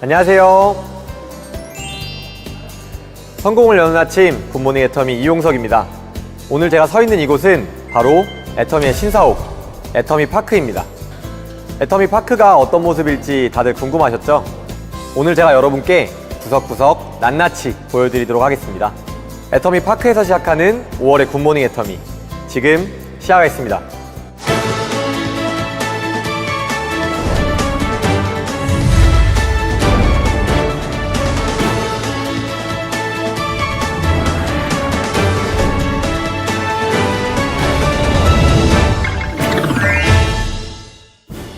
안녕하세요. 성공을 여는 아침 굿모닝 애터미 이용석입니다. 오늘 제가 서 있는 이곳은 바로 애터미의 신사옥 애터미 파크입니다. 애터미 파크가 어떤 모습일지 다들 궁금하셨죠? 오늘 제가 여러분께 구석구석 낱낱이 보여드리도록 하겠습니다. 애터미 파크에서 시작하는 5월의 굿모닝 애터미, 지금 시작하겠습니다.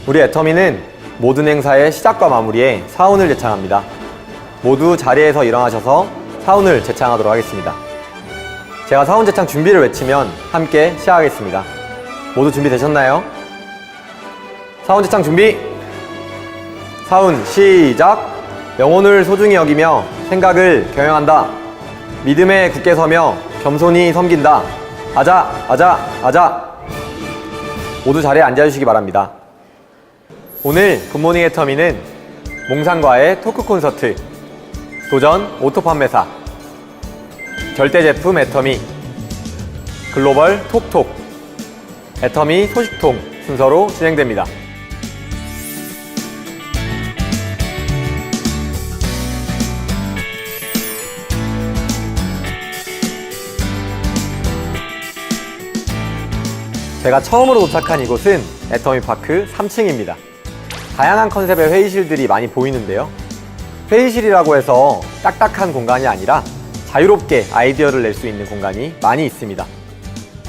우리 애터미는 모든 행사의 시작과 마무리에 사운을 제창합니다. 모두 자리에서 일어나셔서 사운을 제창하도록 하겠습니다. 제가 사운 제창 준비를 외치면 함께 시작하겠습니다. 모두 준비되셨나요? 사운 제창 준비! 사운 시작! 영혼을 소중히 여기며 생각을 경영한다. 믿음에 굳게 서며 겸손히 섬긴다. 아자, 아자, 아자! 모두 자리에 앉아주시기 바랍니다. 오늘 굿모닝 애터미는 몽상과의 토크 콘서트, 도전 오토 판매사, 절대 제품 애터미, 글로벌 톡톡, 애터미 소식통 순서로 진행됩니다. 제가 처음으로 도착한 이곳은 애터미 파크 3층입니다. 다양한 컨셉의 회의실들이 많이 보이는데요. 회의실이라고 해서 딱딱한 공간이 아니라 자유롭게 아이디어를 낼 수 있는 공간이 많이 있습니다.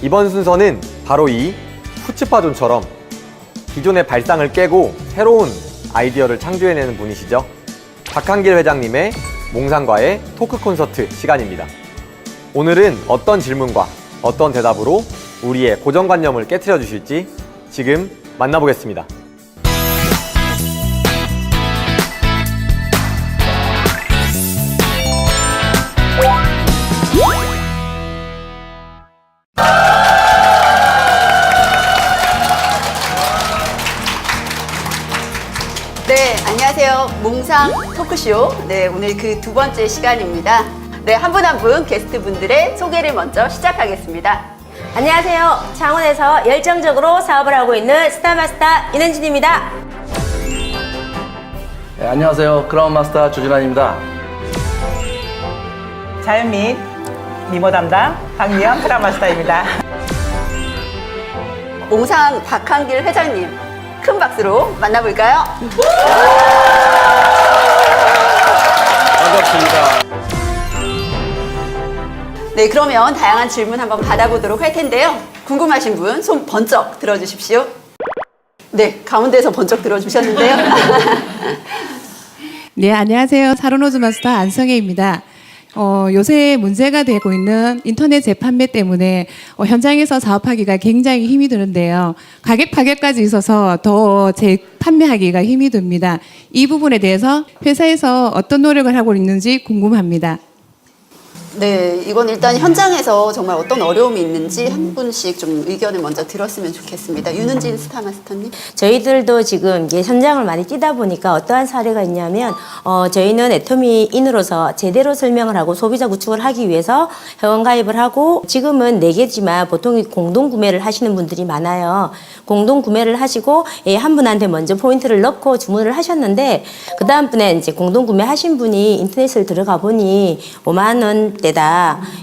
이번 순서는 바로 이 푸츠파존처럼 기존의 발상을 깨고 새로운 아이디어를 창조해내는 분이시죠. 박한길 회장님의 몽상과의 토크 콘서트 시간입니다. 오늘은 어떤 질문과 어떤 대답으로 우리의 고정관념을 깨트려 주실지 지금 만나보겠습니다. 네, 안녕하세요. 몽상 토크쇼. 네, 오늘 그 두 번째 시간입니다. 네, 한 분 한 분 게스트분들의 소개를 먼저 시작하겠습니다. 안녕하세요. 창원에서 열정적으로 사업을 하고 있는 스타마스터 이은진입니다. 네, 안녕하세요. 크라운마스터 주진환입니다. 자연민 미모 담당 박미연 크라운마스터입니다. 몽상 박한길 회장님, 큰 박수로 만나볼까요? 반갑습니다. 네, 그러면 다양한 질문 한번 받아보도록 할 텐데요. 궁금하신 분 손 번쩍 들어주십시오. 네, 가운데서 번쩍 들어주셨는데요. 네, 안녕하세요. 사로노즈 마스터 안성혜입니다. 요새 문제가 되고 있는 인터넷 재판매 때문에 현장에서 사업하기가 굉장히 힘이 드는데요. 가격 파괴까지 있어서 더 재판매하기가 힘이 듭니다. 이 부분에 대해서 회사에서 어떤 노력을 하고 있는지 궁금합니다. 네, 이건 일단 현장에서 정말 어떤 어려움이 있는지 한 분씩 좀 의견을 먼저 들었으면 좋겠습니다. 윤은진 스타마스터님. 저희들도 지금 이제 현장을 많이 뛰다 보니까 어떠한 사례가 있냐면 저희는 애터미인으로서 제대로 설명을 하고 소비자 구축을 하기 위해서 회원 가입을 하고 지금은 4개지만 보통 공동 구매를 하시는 분들이 많아요. 공동 구매를 하시고 한 분한테 먼저 포인트를 넣고 주문을 하셨는데 그 다음 분에 이제 공동 구매하신 분이 인터넷을 들어가 보니 5만 원대다.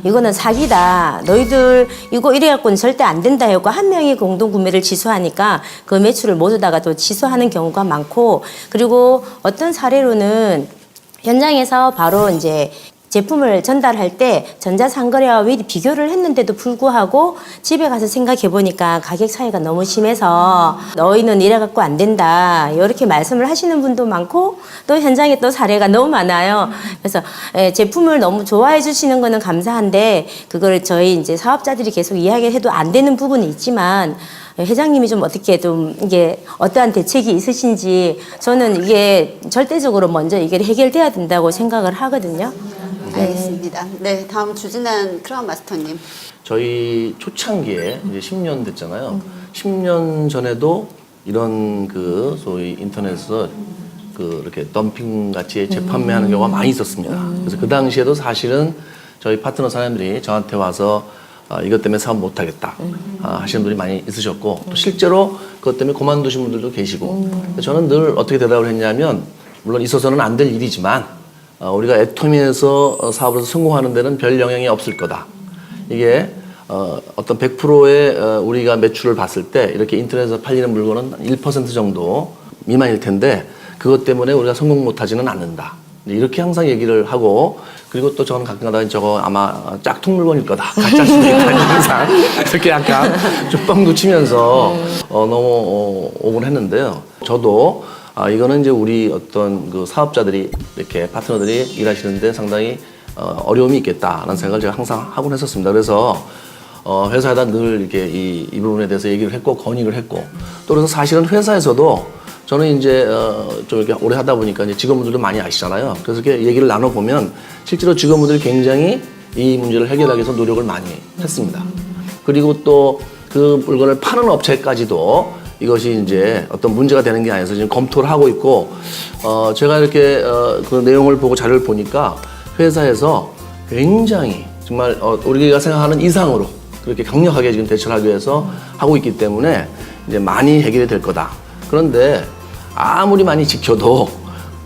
이거는 사기다. 너희들 이거 이래갖고는 절대 안 된다 하고 한 명이 공동 구매를 취소하니까 그 매출을 모두 다가 또 취소하는 경우가 많고 그리고 어떤 사례로는 현장에서 바로 이제 제품을 전달할 때 전자상거래와 미리 비교를 했는데도 불구하고 집에 가서 생각해 보니까 가격 차이가 너무 심해서 너희는 이래갖고 안 된다 이렇게 말씀을 하시는 분도 많고 또 현장에 또 사례가 너무 많아요. 그래서 제품을 너무 좋아해 주시는 거는 감사한데 그걸 저희 이제 사업자들이 계속 이야기를 해도 안 되는 부분이 있지만 회장님이 좀 어떻게 좀 이게 어떠한 대책이 있으신지 저는 이게 절대적으로 먼저 이게 해결돼야 된다고 생각을 하거든요. 알겠습니다. 네, 다음 주진환 크라운 마스터님. 저희 초창기에 이제 10년 됐잖아요. 10년 전에도 이런 그 소위 인터넷에서 그 이렇게 덤핑 같이 재판매하는 경우가 많이 있었습니다. 그래서 그 당시에도 사실은 저희 파트너 사장님들이 저한테 와서 이것 때문에 사업 못하겠다 하시는 분들이 많이 있으셨고 또 실제로 그것 때문에 그만두신 분들도 계시고 저는 늘 어떻게 대답을 했냐면 물론 있어서는 안 될 일이지만 우리가 애터미에서 사업에서 성공하는 데는 별 영향이 없을 거다. 이게 어떤 100%의 우리가 매출을 봤을 때 이렇게 인터넷에서 팔리는 물건은 1% 정도 미만일 텐데 그것 때문에 우리가 성공 못하지는 않는다. 이렇게 항상 얘기를 하고 그리고 또 저는 가끔가다 저거 아마 짝퉁 물건일 거다. 가짜일 수도 있다. 항상 이렇게 약간 좀 뻥도 치면서 너무 오곤 했는데요. 저도 이거는 이제 우리 어떤 그 사업자들이 이렇게 파트너들이 일하시는데 상당히 어려움이 있겠다라는 생각을 제가 항상 하곤 했었습니다. 그래서 회사에다 늘 이렇게 이 부분에 대해서 얘기를 했고 건의를 했고 또 그래서 사실은 회사에서도 저는 이제 좀 이렇게 오래 하다 보니까 이제 직원분들도 많이 아시잖아요. 그래서 이렇게 얘기를 나눠보면 실제로 직원분들이 굉장히 이 문제를 해결하기 위해서 노력을 많이 했습니다. 그리고 또 그 물건을 파는 업체까지도 이것이 이제 어떤 문제가 되는 게 아니어서 지금 검토를 하고 있고 제가 이렇게 그 내용을 보고 자료를 보니까 회사에서 굉장히 정말 우리가 생각하는 이상으로 그렇게 강력하게 지금 대처를 하기 위해서 하고 있기 때문에 이제 많이 해결이 될 거다. 그런데 아무리 많이 지켜도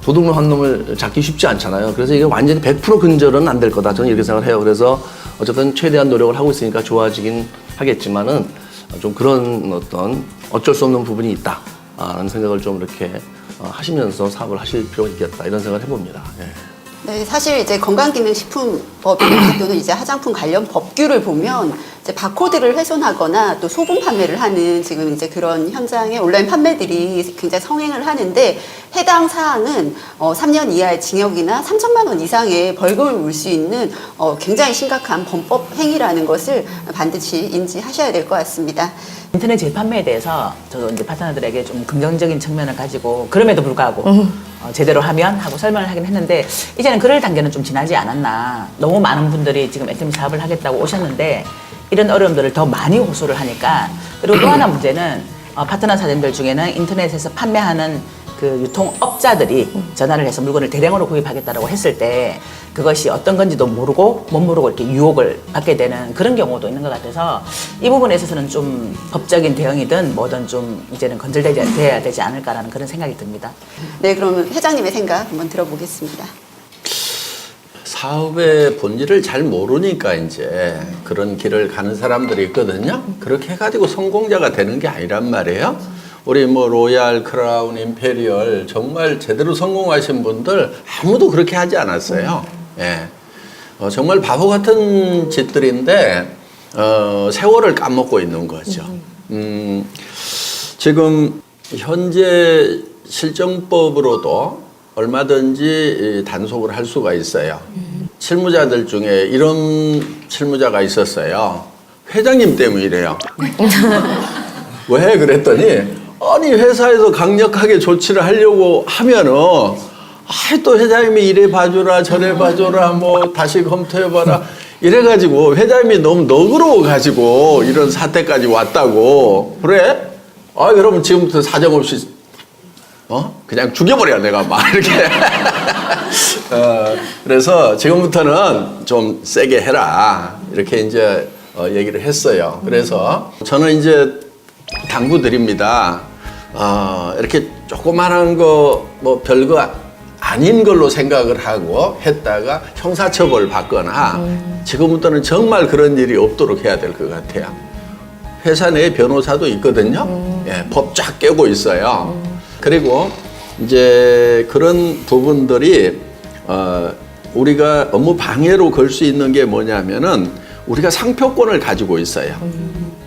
도둑놈 한 놈을 잡기 쉽지 않잖아요. 그래서 이게 완전히 100% 근절은 안 될 거다. 저는 이렇게 생각을 해요. 그래서 어쨌든 최대한 노력을 하고 있으니까 좋아지긴 하겠지만은 좀 그런 어떤 어쩔 수 없는 부분이 있다. 라는 생각을 좀 이렇게 하시면서 사업을 하실 필요가 있겠다. 이런 생각을 해봅니다. 예. 네, 사실 이제 건강기능식품법이 또는 이제 화장품 관련 법규를 보면 이제 바코드를 훼손하거나 또 소분 판매를 하는 지금 이제 그런 현장의 온라인 판매들이 굉장히 성행을 하는데 해당 사항은 3년 이하의 징역이나 3천만 원 이상의 벌금을 물 수 있는 굉장히 심각한 범법 행위라는 것을 반드시 인지하셔야 될 것 같습니다. 인터넷 재판매에 대해서 저도 이제 파트너들에게 좀 긍정적인 측면을 가지고 그럼에도 불구하고 제대로 하면 하고 설명을 하긴 했는데 이제는 그럴 단계는 좀 지나지 않았나. 너무 많은 분들이 지금 애터미 사업을 하겠다고 오셨는데 이런 어려움들을 더 많이 호소를 하니까 그리고 또 하나 문제는 파트너 사장님들 중에는 인터넷에서 판매하는 그 유통업자들이 전화를 해서 물건을 대량으로 구입하겠다고 했을 때 그것이 어떤 건지도 모르고 못 모르고 이렇게 유혹을 받게 되는 그런 경우도 있는 것 같아서 이 부분에 있어서는 좀 법적인 대응이든 뭐든 좀 이제는 건절돼야 되지 않을까라는 그런 생각이 듭니다. 네, 그러면 회장님의 생각 한번 들어보겠습니다. 사업의 본질을 잘 모르니까 이제 그런 길을 가는 사람들이 있거든요. 그렇게 해가지고 성공자가 되는 게 아니란 말이에요. 우리 뭐 로얄, 크라운, 임페리얼 정말 제대로 성공하신 분들 아무도 그렇게 하지 않았어요. 예. 정말 바보 같은 짓들인데 세월을 까먹고 있는 거죠. 지금 현재 실정법으로도 얼마든지 단속을 할 수가 있어요. 실무자들 중에 이런 실무자가 있었어요. 회장님 때문이래요. 왜 그랬더니 아니 회사에서 강력하게 조치를 하려고 하면은 또 회장님이 이래 봐줘라 저래 봐줘라 뭐 다시 검토해봐라 이래가지고 회장님이 너무 너그러워가지고 이런 사태까지 왔다고. 그래? 여러분 지금부터 사정없이 그냥 죽여버려 내가 막 이렇게 그래서 지금부터는 좀 세게 해라 이렇게 이제 얘기를 했어요. 그래서 저는 이제 당부드립니다. 이렇게 조그만한 거 뭐 별거 아닌 걸로 생각을 하고 했다가 형사처벌 받거나 지금부터는 정말 그런 일이 없도록 해야 될 것 같아요. 회사 내에 변호사도 있거든요. 예, 법 쫙 깨고 있어요. 그리고 이제 그런 부분들이 우리가 업무 방해로 걸 수 있는 게 뭐냐면은 우리가 상표권을 가지고 있어요.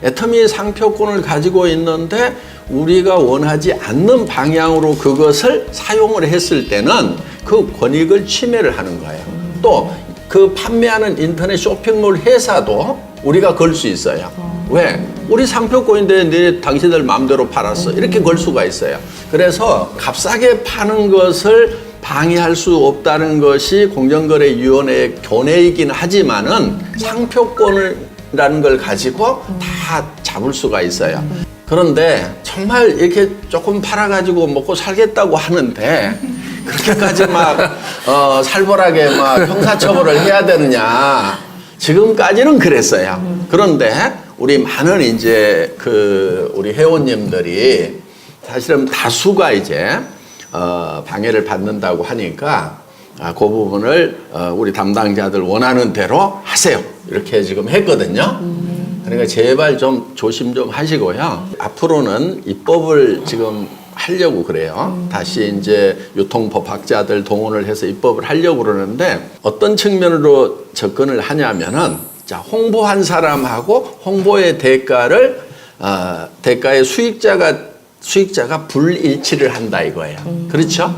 애터미의 상표권을 가지고 있는데 우리가 원하지 않는 방향으로 그것을 사용을 했을 때는 그 권익을 침해를 하는 거예요. 또 그 판매하는 인터넷 쇼핑몰 회사도 우리가 걸 수 있어요. 왜? 우리 상표권인데 당신들 마음대로 팔았어. 이렇게 걸 수가 있어요. 그래서 값싸게 파는 것을 방해할 수 없다는 것이 공정거래위원회의 견해이긴 하지만은 상표권이라는 걸 가지고 다 잡을 수가 있어요. 그런데 정말 이렇게 조금 팔아가지고 먹고 살겠다고 하는데 그렇게까지 막 살벌하게 막 형사처벌을 해야 되느냐. 지금까지는 그랬어요. 그런데 우리 많은 이제 우리 회원님들이 사실은 다수가 이제 방해를 받는다고 하니까 그 부분을 우리 담당자들 원하는 대로 하세요. 이렇게 지금 했거든요. 그러니까 제발 좀 조심 좀 하시고요. 앞으로는 입법을 지금 하려고 그래요. 다시 이제 유통법학자들 동원을 해서 입법을 하려고 그러는데 어떤 측면으로 접근을 하냐면은 자, 홍보한 사람하고 홍보의 대가의 수익자가 불일치를 한다 이거예요. 그렇죠?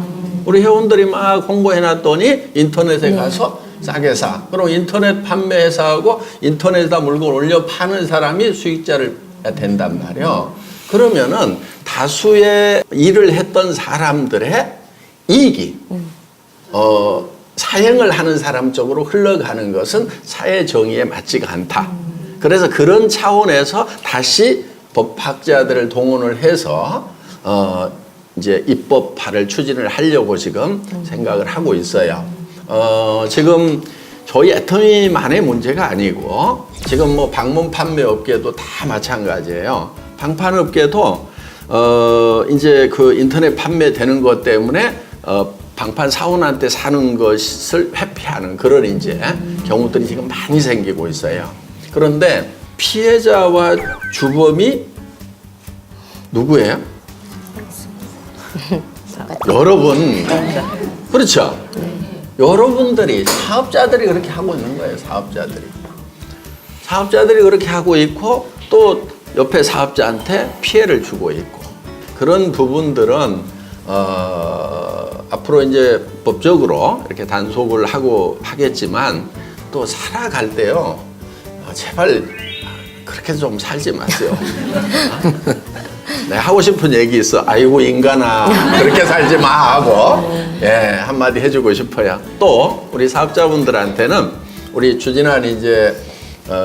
우리 회원들이 막 홍보해놨더니 인터넷에 가서 싸게 사. 그럼 인터넷 판매회사하고 인터넷에다 물건 올려 파는 사람이 수익자를 된단 말이에요. 그러면은 다수의 일을 했던 사람들의 이익이 사행을 하는 사람 쪽으로 흘러가는 것은 사회 정의에 맞지가 않다. 그래서 그런 차원에서 다시 법학자들을 동원을 해서 이제 입법화를 추진을 하려고 지금 생각을 하고 있어요. 지금 저희 애터미만의 문제가 아니고 지금 뭐 방문 판매 업계도 다 마찬가지예요. 방판 업계도 이제 그 인터넷 판매되는 것 때문에 방판 사원한테 사는 것을 회피하는 그런 이제 경우들이 지금 많이 생기고 있어요. 그런데 피해자와 주범이 누구예요? 여러분. 그렇죠? 여러분들이 사업자들이 그렇게 하고 있는 거예요. 사업자들이 그렇게 하고 있고 또 옆에 사업자한테 피해를 주고 있고 그런 부분들은 앞으로 이제 법적으로 이렇게 단속을 하고 하겠지만 또 살아갈 때요 제발 그렇게 좀 살지 마세요. 네, 하고 싶은 얘기 있어. 아이고 인간아 그렇게 살지 마 하고 한마디 해주고 싶어요. 또 우리 사업자분들한테는 우리 주진환 이제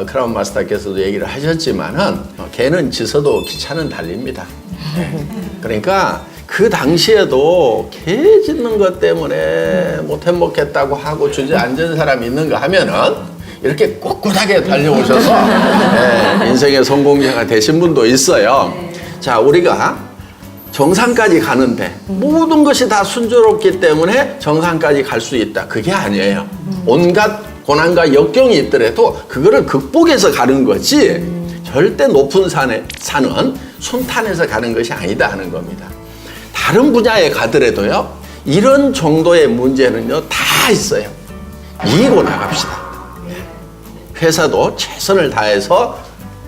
크라운 마스터께서도 얘기를 하셨지만은 개는 짖어도 기차는 달립니다. 그러니까 그 당시에도 개 짖는 것 때문에 못 해먹겠다고 하고 주저앉은 사람이 있는가 하면은 이렇게 꿋꿋하게 달려오셔서 인생의 성공자가 되신 분도 있어요. 자, 우리가 정상까지 가는데 모든 것이 다 순조롭기 때문에 정상까지 갈 수 있다. 그게 아니에요. 온갖 고난과 역경이 있더라도 그거를 극복해서 가는 거지 절대 높은 산은 순탄해서 가는 것이 아니다 하는 겁니다. 다른 분야에 가더라도요. 이런 정도의 문제는요. 다 있어요. 이기고 나갑시다. 회사도 최선을 다해서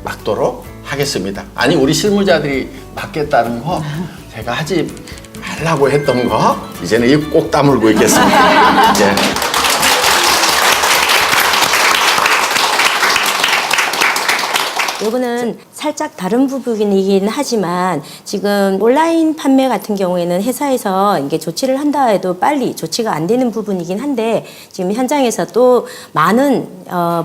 막도록 하겠습니다. 아니 우리 실무자들이 맡겠다는 거 제가 하지 말라고 했던 거 이제는 입 꼭 다물고 있겠습니다. 요거는 살짝 다른 부분이긴 하지만 지금 온라인 판매 같은 경우에는 회사에서 이게 조치를 한다 해도 빨리 조치가 안 되는 부분이긴 한데 지금 현장에서 또 많은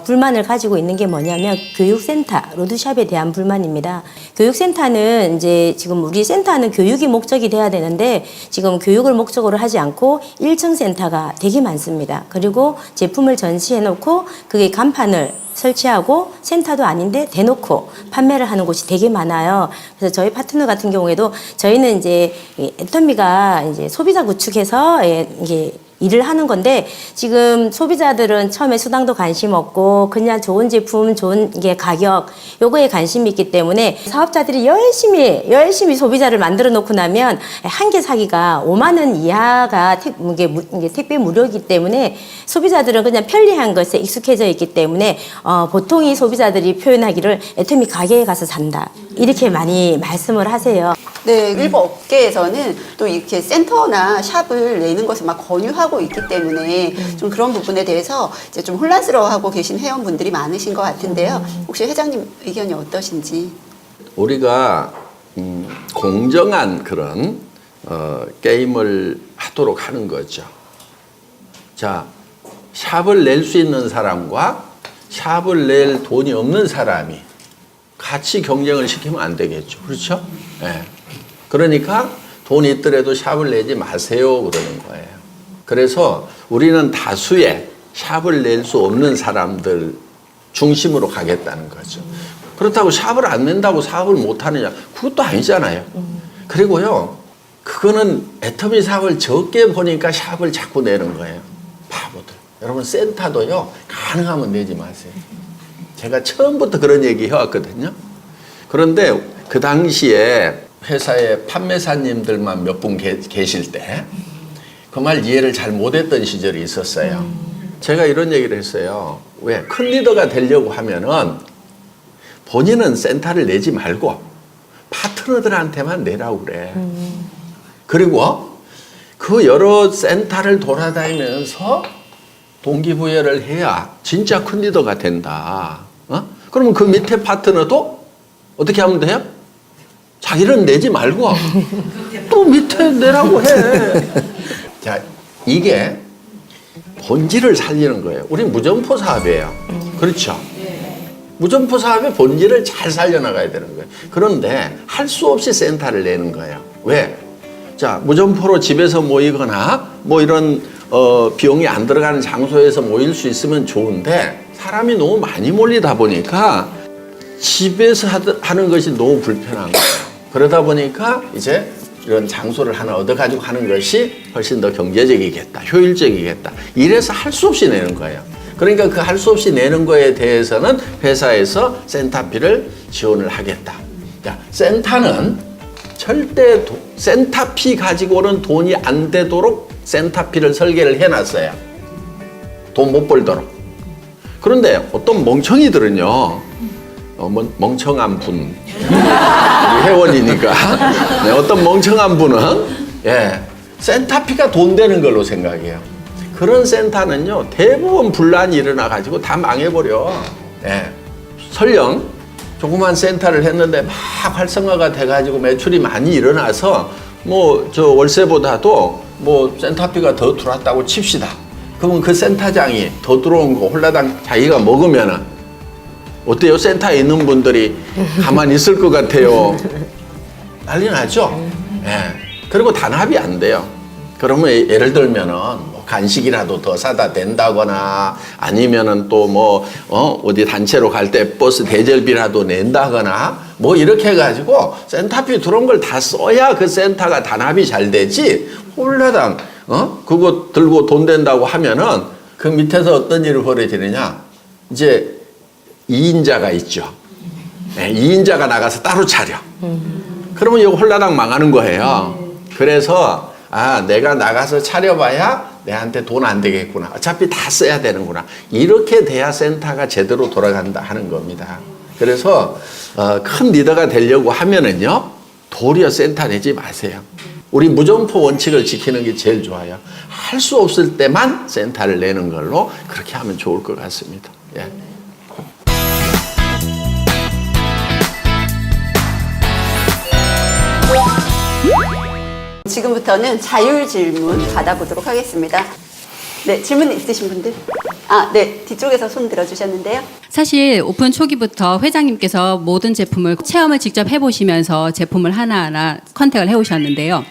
불만을 가지고 있는 게 뭐냐면 교육센터, 로드샵에 대한 불만입니다. 교육센터는 이제 지금 우리 센터는 교육이 목적이 돼야 되는데 지금 교육을 목적으로 하지 않고 1층 센터가 되게 많습니다. 그리고 제품을 전시해 놓고 그게 간판을 설치하고 센터도 아닌데 대놓고 판매를 하는 곳이 되게 많아요. 그래서 저희 파트너 같은 경우에도 저희는 이제 애터미가 이제 소비자 구축해서 이게 일을 하는 건데 지금 소비자들은 처음에 수당도 관심 없고 그냥 좋은 제품, 좋은 게 가격 요거에 관심이 있기 때문에 사업자들이 열심히 소비자를 만들어 놓고 나면 한 개 사기가 5만 원 이하가 이게 택배 무료이기 때문에 소비자들은 그냥 편리한 것에 익숙해져 있기 때문에 보통 이 소비자들이 표현하기를 애터미 가게에 가서 산다 이렇게 많이 말씀을 하세요. 네, 일부 업계에서는 또 이렇게 센터나 샵을 내는 것을 막 권유하고 있기 때문에 좀 그런 부분에 대해서 이제 좀 혼란스러워하고 계신 회원분들이 많으신 것 같은데요. 혹시 회장님 의견이 어떠신지? 우리가 공정한 그런 게임을 하도록 하는 거죠. 자, 샵을 낼 수 있는 사람과 샵을 낼 돈이 없는 사람이 같이 경쟁을 시키면 안 되겠죠. 그렇죠? 예. 그러니까 돈이 있더라도 샵을 내지 마세요. 그러는 거예요. 그래서 우리는 다수의 샵을 낼 수 없는 사람들 중심으로 가겠다는 거죠. 그렇다고 샵을 안 낸다고 사업을 못 하느냐? 그것도 아니잖아요. 그리고요, 그거는 애터미 사업을 적게 보니까 샵을 자꾸 내는 거예요. 바보들. 여러분, 센터도요, 가능하면 내지 마세요. 제가 처음부터 그런 얘기 해왔거든요. 그런데 그 당시에 회사에 판매사님들만 몇 분 계실 때 그 말 이해를 잘 못했던 시절이 있었어요. 제가 이런 얘기를 했어요. 왜? 큰 리더가 되려고 하면은 본인은 센터를 내지 말고 파트너들한테만 내라고 그래. 그리고 그 여러 센터를 돌아다니면서 동기부여를 해야 진짜 큰 리더가 된다. 그러면 그 밑에 파트너도 어떻게 하면 돼요? 자기는 내지 말고 또 밑에 내라고 해. 자, 이게 본질을 살리는 거예요. 우리 무점포 사업이에요. 그렇죠? 무점포 사업의 본질을 잘 살려나가야 되는 거예요. 그런데 할 수 없이 센터를 내는 거예요. 왜? 자, 무점포로 집에서 모이거나 뭐 이런 비용이 안 들어가는 장소에서 모일 수 있으면 좋은데 사람이 너무 많이 몰리다 보니까 집에서 하는 것이 너무 불편한 거예요. 그러다 보니까 이제 이런 장소를 하나 얻어가지고 하는 것이 훨씬 더 경제적이겠다, 효율적이겠다. 이래서 할 수 없이 내는 거예요. 그러니까 그 할 수 없이 내는 거에 대해서는 회사에서 센터비를 지원을 하겠다. 자, 센터는 절대 센터비 가지고는 돈이 안 되도록 센터비를 설계를 해놨어요. 돈 못 벌도록. 그런데 어떤 멍청이들은요, 멍청한 분, 회원이니까 네, 어떤 멍청한 분은 센터비가 돈 되는 걸로 생각해요. 그런 센터는요, 대부분 분란이 일어나 가지고 다 망해버려. 설령 조그만 센터를 했는데 막 활성화가 돼가지고 매출이 많이 일어나서 뭐 저 월세보다도 뭐 센터비가 더 들어왔다고 칩시다. 그러면 그 센터장이 더 들어온 거 홀라당 자기가 먹으면은 어때요? 센터에 있는 분들이 가만히 있을 것 같아요. 난리 나죠? 그리고 단합이 안 돼요. 그러면 예를 들면은 뭐 간식이라도 더 사다 낸다거나 아니면은 또 뭐 어디 단체로 갈 때 버스 대절비라도 낸다거나 뭐 이렇게 해가지고 센터비 들어온 걸 다 써야 그 센터가 단합이 잘 되지. 홀라당 그거 들고 돈 된다고 하면은 그 밑에서 어떤 일이 벌어지느냐? 이제 2인자가 있죠. 2인자가 나가서 따로 차려. 그러면 이거 홀라당 망하는 거예요. 그래서 내가 나가서 차려봐야 내한테 돈 안 되겠구나. 어차피 다 써야 되는구나. 이렇게 돼야 센터가 제대로 돌아간다 하는 겁니다. 그래서 큰 리더가 되려고 하면은요, 도리어 센터 내지 마세요. 우리 무점포 원칙을 지키는 게 제일 좋아요. 할 수 없을 때만 센터를 내는 걸로 그렇게 하면 좋을 것 같습니다. 예. 지금부터는 자율 질문 받아보도록 하겠습니다. 네, 질문 있으신 분들? 네, 뒤쪽에서 손 들어주셨는데요. 사실 오픈 초기부터 회장님께서 모든 제품을 체험을 직접 해보시면서 제품을 하나하나 컨택을 해오셨는데요.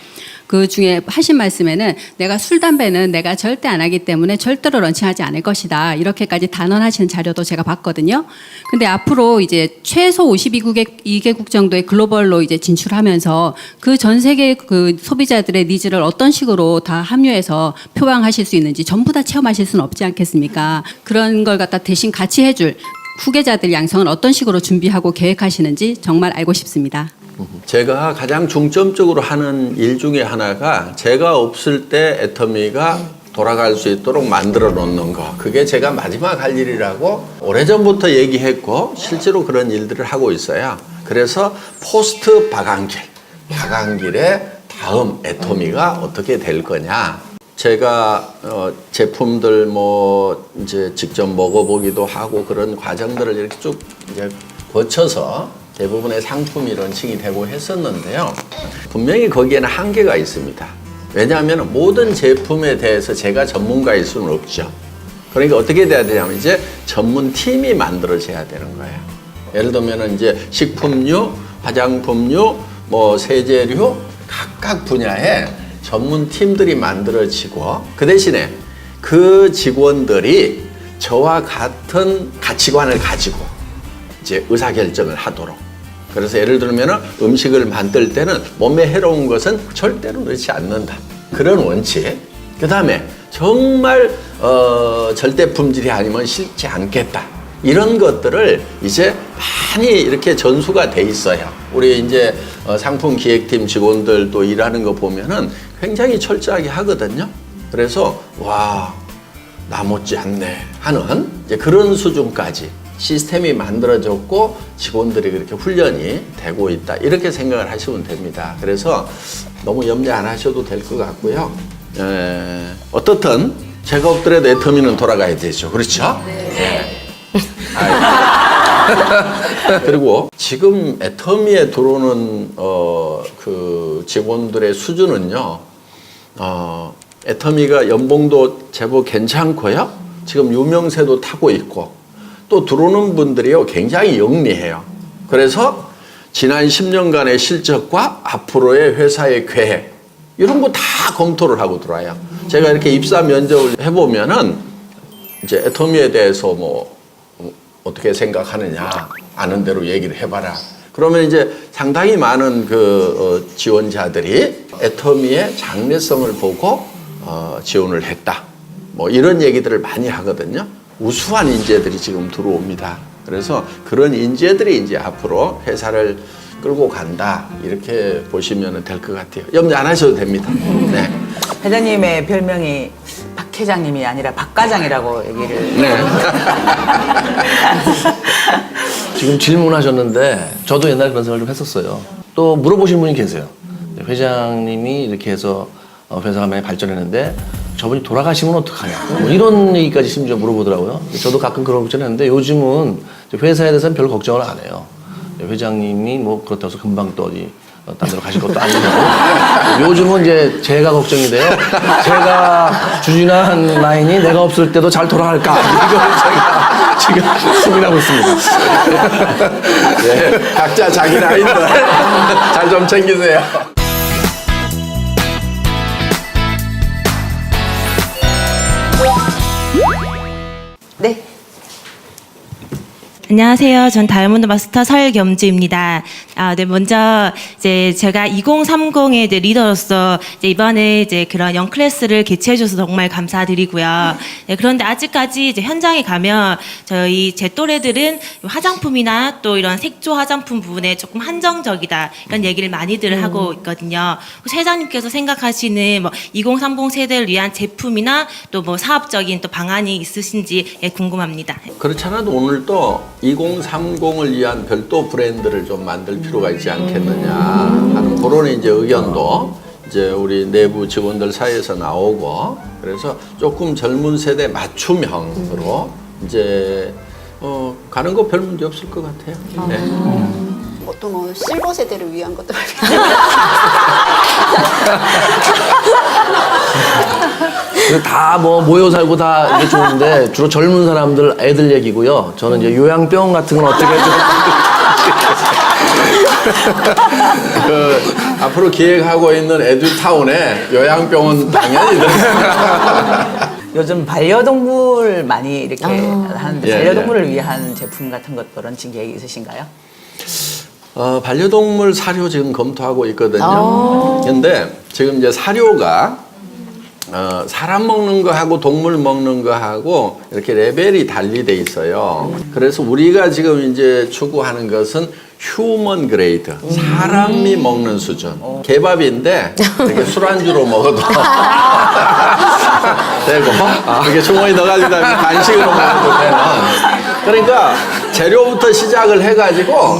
그 중에 하신 말씀에는 내가 술, 담배는 내가 절대 안 하기 때문에 절대로 런칭하지 않을 것이다. 이렇게까지 단언하시는 자료도 제가 봤거든요. 근데 앞으로 이제 최소 52개국 정도의 글로벌로 이제 진출하면서 그 전 세계 그 소비자들의 니즈를 어떤 식으로 다 합류해서 표방하실 수 있는지 전부 다 체험하실 수는 없지 않겠습니까? 그런 걸 갖다 대신 같이 해줄 후계자들 양성은 어떤 식으로 준비하고 계획하시는지 정말 알고 싶습니다. 제가 가장 중점적으로 하는 일 중에 하나가 제가 없을 때 애터미가 돌아갈 수 있도록 만들어 놓는 거. 그게 제가 마지막 할 일이라고 오래전부터 얘기했고 실제로 그런 일들을 하고 있어요. 그래서 포스트 박한길의 다음 애터미가 어떻게 될 거냐. 제가 제품들 뭐 이제 직접 먹어보기도 하고 그런 과정들을 이렇게 쭉 이제 거쳐서 대부분의 상품이 런칭이 되고 했었는데요. 분명히 거기에는 한계가 있습니다. 왜냐하면 모든 제품에 대해서 제가 전문가일 수는 없죠. 그러니까 어떻게 돼야 되냐면 이제 전문팀이 만들어져야 되는 거예요. 예를 들면 이제 식품류, 화장품류, 뭐 세제류 각각 분야에 전문 팀들이 만들어지고 그 대신에 그 직원들이 저와 같은 가치관을 가지고 이제 의사결정을 하도록. 그래서 예를 들면 음식을 만들 때는 몸에 해로운 것은 절대로 넣지 않는다. 그런 원칙. 그 다음에 정말 절대 품질이 아니면 싫지 않겠다. 이런 것들을 이제 많이 이렇게 전수가 돼 있어요. 우리 이제 상품 기획팀 직원들도 일하는 거 보면은 굉장히 철저하게 하거든요. 그래서 와, 나 못지 않네 하는 이제 그런 수준까지 시스템이 만들어졌고 직원들이 그렇게 훈련이 되고 있다. 이렇게 생각을 하시면 됩니다. 그래서 너무 염려 안 하셔도 될 것 같고요. 어떻든 제가 없더라도 애터미는 돌아가야 되죠. 그렇죠? 네. 그리고 지금 애터미에 들어오는 그 직원들의 수준은요. 애터미가 연봉도 제법 괜찮고요. 지금 유명세도 타고 있고 또 들어오는 분들이요 굉장히 영리해요. 그래서 지난 10년간의 실적과 앞으로의 회사의 계획 이런 거 다 검토를 하고 들어와요. 제가 이렇게 입사 면접을 해보면은 이제 애터미에 대해서 뭐 어떻게 생각하느냐 아는 대로 얘기를 해봐라. 그러면 이제 상당히 많은 그 지원자들이 애터미의 장래성을 보고 지원을 했다. 뭐 이런 얘기들을 많이 하거든요. 우수한 인재들이 지금 들어옵니다. 그래서 그런 인재들이 이제 앞으로 회사를 끌고 간다. 이렇게 보시면 될 것 같아요. 염려 안 하셔도 됩니다. 네. 회장님의 별명이 박 회장님이 아니라 박 과장이라고 얘기를. 네. 지금 질문하셨는데 저도 옛날에 그런 생각을 좀 했었어요. 또 물어보신 분이 계세요. 회장님이 이렇게 해서 회사가 많이 발전했는데 저분이 돌아가시면 어떡하냐. 뭐 이런 얘기까지 심지어 물어보더라고요. 저도 가끔 그런 걱정을 했는데 요즘은 회사에 대해서는 별 걱정을 안 해요. 회장님이 뭐 그렇다고 해서 금방 또 어디 딴 데로 가실 것도 아니고 요즘은 이제 제가 걱정이 돼요. 제가 주진한 라인이 내가 없을 때도 잘 돌아갈까 이걸 제가 지금 고민하고 있습니다. 네, 각자 자기 라인들 잘 좀 챙기세요. 네. 안녕하세요. 전 다이아몬드 마스터 설겸주입니다. 네, 먼저 이제 제가 2030의 이제 리더로서 이제 이번에 이제 그런 영클래스를 개최해줘서 정말 감사드리고요. 네, 그런데 아직까지 이제 현장에 가면 제 또래들은 화장품이나 또 이런 색조 화장품 부분에 조금 한정적이다 이런 얘기를 많이들 하고 있거든요. 혹시 회장님께서 생각하시는 뭐 2030 세대를 위한 제품이나 또 뭐 사업적인 또 방안이 있으신지 궁금합니다. 그렇지 않아도 오늘 또 2030을 위한 별도 브랜드를 좀 만들 필요가 있지 않겠느냐 하는 그런 이제 의견도 이제 우리 내부 직원들 사이에서 나오고 그래서 조금 젊은 세대 맞춤형으로 이제 가는 거 별 문제 없을 것 같아요. 네. 또 뭐 실버 세대를 위한 것도 다 뭐 모여 살고 다 이게 좋은데 주로 젊은 사람들 애들 얘기고요. 저는 이제 요양병 같은 건 어떻게 좀 앞으로 기획하고 있는 에듀타운에 요양병원 당연히 들어갑니다. 요즘 반려동물 많이 이렇게 하는데 예, 반려동물을 위한 제품 같은 것들은 지금 계획이 있으신가요? 반려동물 사료 지금 검토하고 있거든요. 근데 지금 이제 사료가 사람 먹는 거하고 동물 먹는 거하고 이렇게 레벨이 달리 돼 있어요. 그래서 우리가 지금 이제 추구하는 것은 휴먼 그레이드, 사람이 먹는 수준. 개밥인데 이렇게 술안주로 먹어도 되고 이렇게 주머니 넣어가지고 간식으로 먹어도 되는. 그러니까 재료부터 시작을 해가지고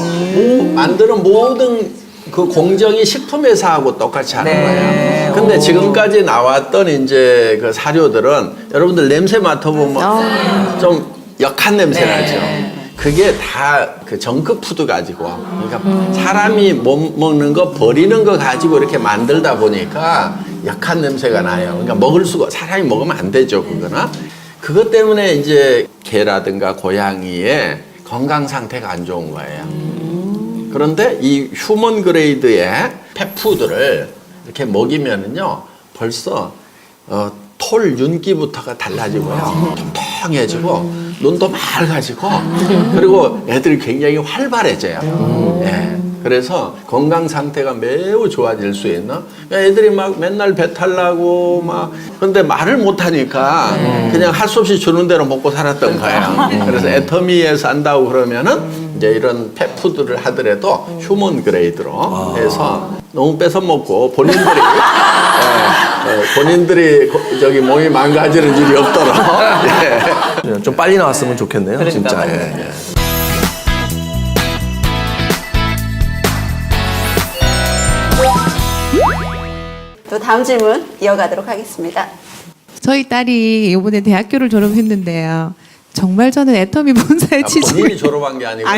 만드는 모든 그 공정이 식품회사하고 똑같이 하는 거예요. 근데 지금까지 나왔던 이제 그 사료들은 여러분들 냄새 맡아보면 좀 역한 냄새 나죠. 그게 다 그 정크푸드 가지고 그러니까 사람이 못 먹는 거 버리는 거 가지고 이렇게 만들다 보니까 역한 냄새가 나요. 그러니까 먹을 수가 사람이 먹으면 안 되죠. 그거는 그것 때문에 이제 개라든가 고양이의 건강 상태가 안 좋은 거예요. 그런데 이 휴먼 그레이드의 펫푸드를 이렇게 먹이면은요, 벌써 털 윤기부터가 달라지고요, 통통해지고 눈도 맑아지고, 그리고 애들이 굉장히 활발해져요. 예. 그래서 건강 상태가 매우 좋아질 수 있는, 애들이 막 맨날 배탈 나고 막, 근데 말을 못 하니까 그냥 할 수 없이 주는 대로 먹고 살았던 거예요. 그래서 애터미에서 한다고 그러면은 이제 이런 펫푸드를 하더라도 휴먼 그레이드로 해서 너무 뺏어 먹고 본인들이 저기 몸이 망가지는 일이 없도록. 예. 좀 빨리 나왔으면 좋겠네요. 그러니까 진짜. 맞아요. 예. 또 다음 질문 이어가도록 하겠습니다. 저희 딸이 이번에 대학교를 졸업했는데요. 정말 저는 애터미 본사의 취직을 본인이 졸업한 게 아니고.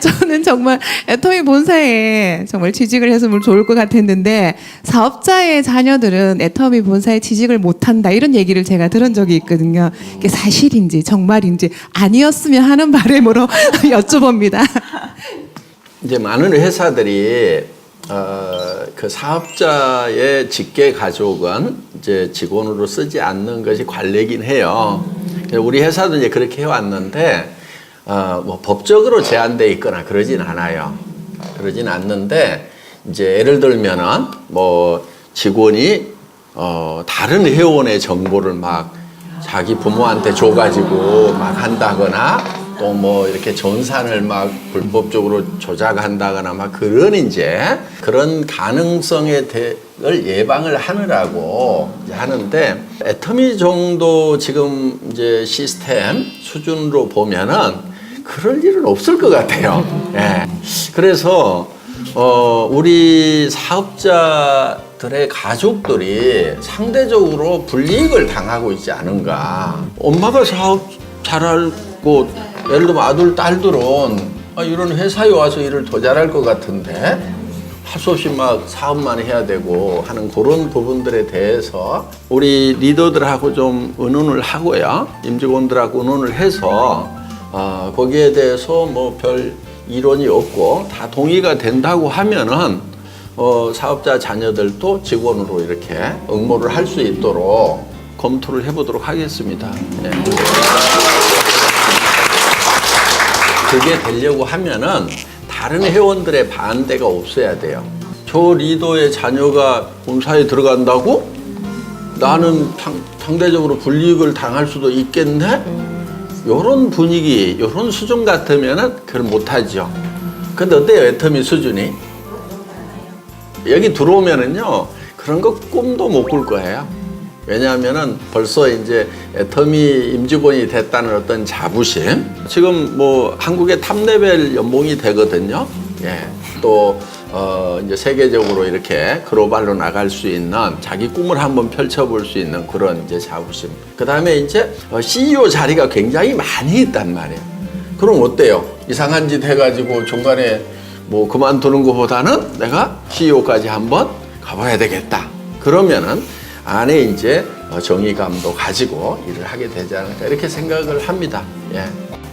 저는 정말 애터미 본사에 정말 취직을 했으면 좋을 것 같았는데, 사업자의 자녀들은 애터미 본사에 취직을 못한다 이런 얘기를 제가 들은 적이 있거든요. 이게 사실인지 정말인지 아니었으면 하는 바람으로 여쭤봅니다. 이제 많은 회사들이 그 사업자의 직계 가족은 이제 직원으로 쓰지 않는 것이 관례긴 해요. 우리 회사도 이제 그렇게 해왔는데, 뭐 법적으로 제한돼 있거나 그러진 않아요. 그러진 않는데, 이제 예를 들면은 뭐 직원이 다른 회원의 정보를 막 자기 부모한테 줘가지고 막 한다거나, 또 뭐 이렇게 전산을 막 불법적으로 조작한다거나 막 그런 이제 그런 가능성에 을 예방을 하느라고 하는데, 애터미 정도 지금 이제 시스템 수준으로 보면은 그럴 일은 없을 것 같아요. 예. 그래서 우리 사업자들의 가족들이 상대적으로 불이익을 당하고 있지 않은가. 엄마가 사업 잘하고, 예를 들면 아들, 딸들은 이런 회사에 와서 일을 더 잘할 것 같은데 할 수 없이 막 사업만 해야 되고 하는 그런 부분들에 대해서 우리 리더들하고 좀 의논을 하고요. 임직원들하고 의논을 해서 거기에 대해서 뭐 별 이론이 없고 다 동의가 된다고 하면은 사업자 자녀들도 직원으로 이렇게 응모를 할 수 있도록 검토를 해보도록 하겠습니다. 예. 그게 되려고 하면은 다른 회원들의 반대가 없어야 돼요. 저 리더의 자녀가 본사에 들어간다고? 나는 상대적으로 불이익을 당할 수도 있겠네? 이런 분위기, 이런 수준 같으면은 그걸 못하죠. 근데 어때요, 애터미 수준이? 여기 들어오면은요, 그런 거 꿈도 못 꿀 거예요. 왜냐하면은 벌써 이제 애터미 임직원이 됐다는 어떤 자부심. 지금 뭐 한국의 탑레벨 연봉이 되거든요. 예. 또 이제 세계적으로 이렇게 글로벌로 나갈 수 있는 자기 꿈을 한번 펼쳐볼 수 있는 그런 이제 자부심. 그 다음에 이제 CEO 자리가 굉장히 많이 있단 말이에요. 그럼 어때요? 이상한 짓 해가지고 중간에 뭐 그만두는 것보다는 내가 CEO까지 한번 가봐야 되겠다. 그러면은 안에 이제 정의감도 가지고 일을 하게 되지 않을까 이렇게 생각을 합니다. 예.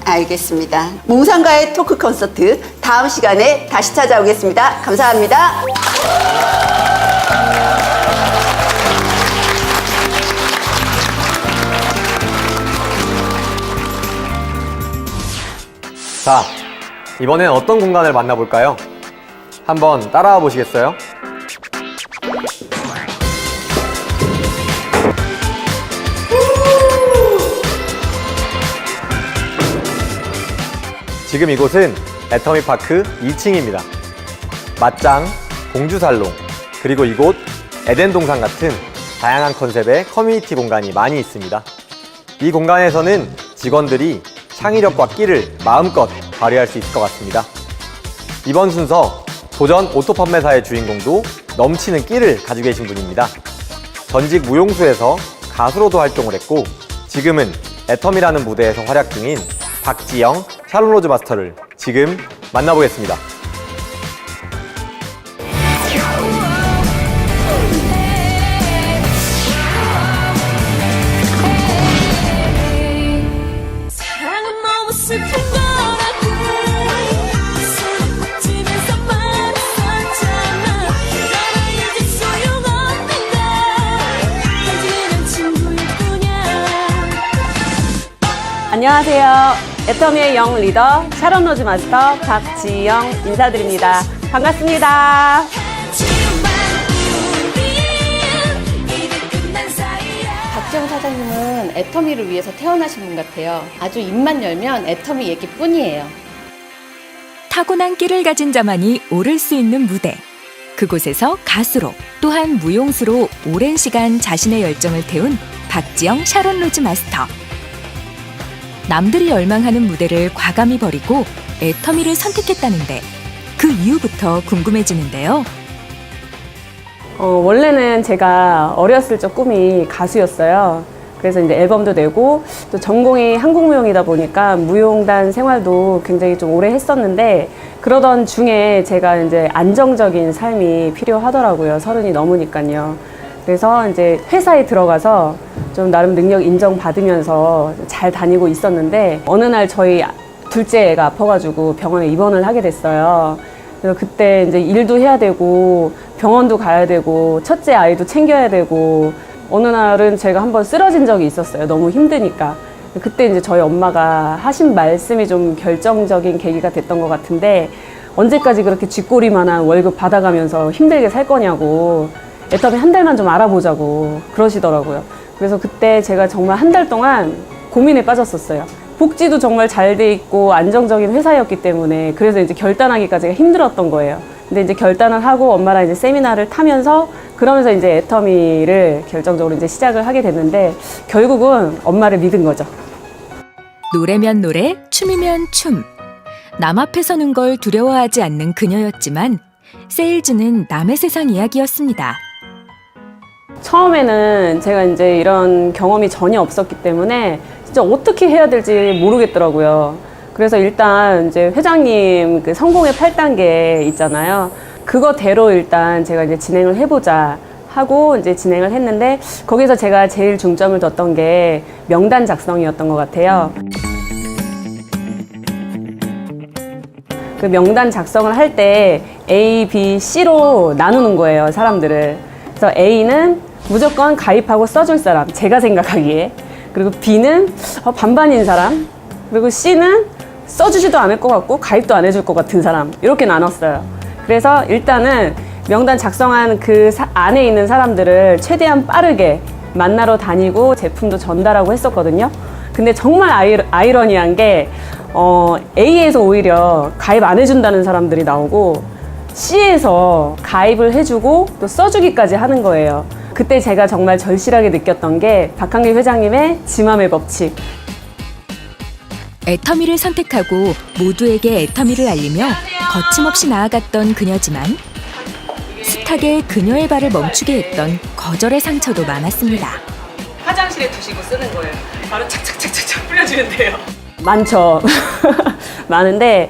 알겠습니다. 몽상가의 토크 콘서트 다음 시간에 다시 찾아오겠습니다. 감사합니다. 자, 이번엔 어떤 공간을 만나볼까요? 한번 따라와 보시겠어요? 지금 이곳은 애터미 파크 2층입니다. 맞짱, 공주살롱, 그리고 이곳 에덴 동산 같은 다양한 컨셉의 커뮤니티 공간이 많이 있습니다. 이 공간에서는 직원들이 창의력과 끼를 마음껏 발휘할 수 있을 것 같습니다. 이번 순서 도전 오토 판매사의 주인공도 넘치는 끼를 가지고 계신 분입니다. 전직 무용수에서 가수로도 활동을 했고 지금은 애터미라는 무대에서 활약 중인 박지영 샬롬 로즈 마스터를 지금 만나보겠습니다. 싶은 거라고 서로 꼭 집에서 말했었잖아 너랑 이제 소용없는데 단지 그냥 친구일 뿐이야. 안녕하세요. 애터미의 영 리더 샤론 로즈 마스터 박지영 인사드립니다. 반갑습니다. 박지영 사장님은 애터미를 위해서 태어나신 분 같아요. 아주 입만 열면 애터미 얘기뿐이에요. 타고난 끼를 가진 자만이 오를 수 있는 무대. 그곳에서 가수로 또한 무용수로 오랜 시간 자신의 열정을 태운 박지영 샤론 로즈 마스터. 남들이 열망하는 무대를 과감히 버리고 애터미를 선택했다는데 그 이유부터 궁금해지는데요. 원래는 제가 어렸을 적 꿈이 가수였어요. 그래서 이제 앨범도 내고 또 전공이 한국무용이다 보니까 무용단 생활도 굉장히 좀 오래 했었는데 그러던 중에 제가 이제 안정적인 삶이 필요하더라고요. 30이 넘으니까요. 그래서 이제 회사에 들어가서 좀 나름 능력 인정받으면서 잘 다니고 있었는데 어느 날 저희 둘째 애가 아파가지고 병원에 입원을 하게 됐어요. 그래서 그때 이제 일도 해야 되고 병원도 가야 되고 첫째 아이도 챙겨야 되고 어느 날은 제가 한번 쓰러진 적이 있었어요. 너무 힘드니까. 그때 이제 저희 엄마가 하신 말씀이 좀 결정적인 계기가 됐던 것 같은데 언제까지 그렇게 쥐꼬리만한 월급 받아가면서 힘들게 살 거냐고 애터미 한 달만 좀 알아보자고 그러시더라고요. 그래서 그때 제가 정말 한 달 동안 고민에 빠졌었어요. 복지도 정말 잘 돼 있고 안정적인 회사였기 때문에 그래서 이제 결단하기까지가 힘들었던 거예요. 근데 이제 결단을 하고 엄마랑 이제 세미나를 타면서 그러면서 이제 애터미를 결정적으로 이제 시작을 하게 됐는데 결국은 엄마를 믿은 거죠. 노래면 노래, 춤이면 춤. 남 앞에 서는 걸 두려워하지 않는 그녀였지만 세일즈는 남의 세상 이야기였습니다. 처음에는 제가 이제 이런 경험이 전혀 없었기 때문에 진짜 어떻게 해야 될지 모르겠더라고요. 그래서 일단 이제 회장님 그 성공의 8단계 있잖아요. 그거대로 일단 제가 이제 진행을 해보자 하고 이제 진행을 했는데 거기서 제가 제일 중점을 뒀던 게 명단 작성이었던 것 같아요. 그 명단 작성을 할 때 A, B, C로 나누는 거예요, 사람들을. 그래서 A는 무조건 가입하고 써줄 사람, 제가 생각하기에. 그리고 B는 반반인 사람. 그리고 C는 써주지도 않을 것 같고 가입도 안 해줄 것 같은 사람. 이렇게 나눴어요. 그래서 일단은 명단 작성한 그 안에 있는 사람들을 최대한 빠르게 만나러 다니고 제품도 전달하고 했었거든요. 근데 정말 아이러니한 게 A에서 오히려 가입 안 해준다는 사람들이 나오고 C에서 가입을 해주고 또 써주기까지 하는 거예요. 그때 제가 정말 절실하게 느꼈던 게 박한길 회장님의 지맘의 법칙. 애터미를 선택하고 모두에게 애터미를 알리며 거침없이 나아갔던 그녀지만 숱하게 그녀의 발을 멈추게 했던 거절의 상처도 많았습니다. 화장실에 두시고 쓰는 거예요. 바로 착착착착 뿌려주면 돼요. 많죠. 많은데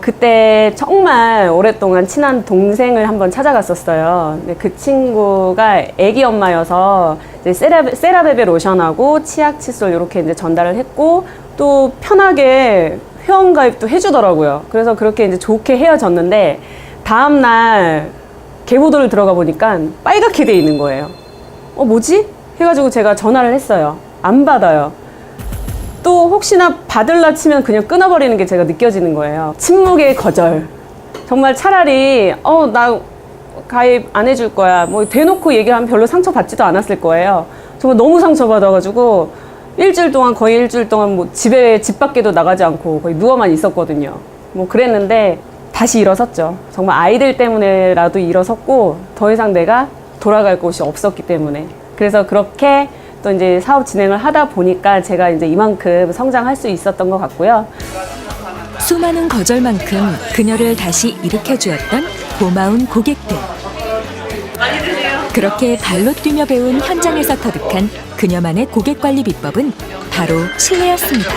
그때 정말 오랫동안 친한 동생을 한번 찾아갔었어요. 근데 그 친구가 애기 엄마여서 이제 세라베베 로션하고 치약 칫솔 이렇게 이제 전달을 했고 또 편하게 회원 가입도 해주더라고요. 그래서 그렇게 이제 좋게 헤어졌는데 다음 날 개보도를 들어가 보니까 빨갛게 돼 있는 거예요. 뭐지? 해가지고 제가 전화를 했어요. 안 받아요. 또 혹시나 받을라 치면 그냥 끊어버리는 게 제가 느껴지는 거예요. 침묵의 거절. 정말 차라리 나 가입 안 해줄 거야. 뭐 대놓고 얘기하면 별로 상처받지도 않았을 거예요. 정말 너무 상처받아가지고 거의 일주일 동안 뭐 집 밖에도 나가지 않고 거의 누워만 있었거든요. 뭐 그랬는데 다시 일어섰죠. 정말 아이들 때문에라도 일어섰고 더 이상 내가 돌아갈 곳이 없었기 때문에. 그래서 그렇게 또 이제 사업 진행을 하다 보니까 제가 이제 이만큼 성장할 수 있었던 것 같고요. 수많은 거절만큼 그녀를 다시 일으켜 주었던 고마운 고객들. 그렇게 발로 뛰며 배운 현장에서 터득한 그녀만의 고객 관리 비법은 바로 신뢰였습니다.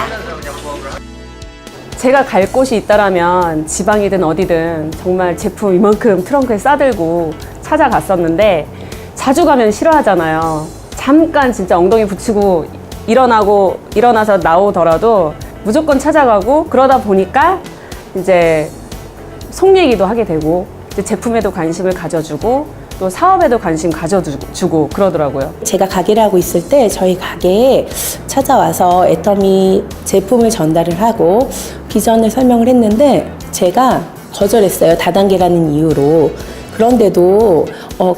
제가 갈 곳이 있다라면 지방이든 어디든 정말 제품 이만큼 트렁크에 싸들고 찾아갔었는데 자주 가면 싫어하잖아요. 잠깐 진짜 엉덩이 붙이고 일어나서 나오더라도 무조건 찾아가고 그러다 보니까 이제 속 얘기도 하게 되고 이제 제품에도 관심을 가져주고 또 사업에도 관심 가져주고 그러더라고요. 제가 가게를 하고 있을 때 저희 가게에 찾아와서 애터미 제품을 전달을 하고 비전을 설명을 했는데 제가 거절했어요. 다단계라는 이유로. 그런데도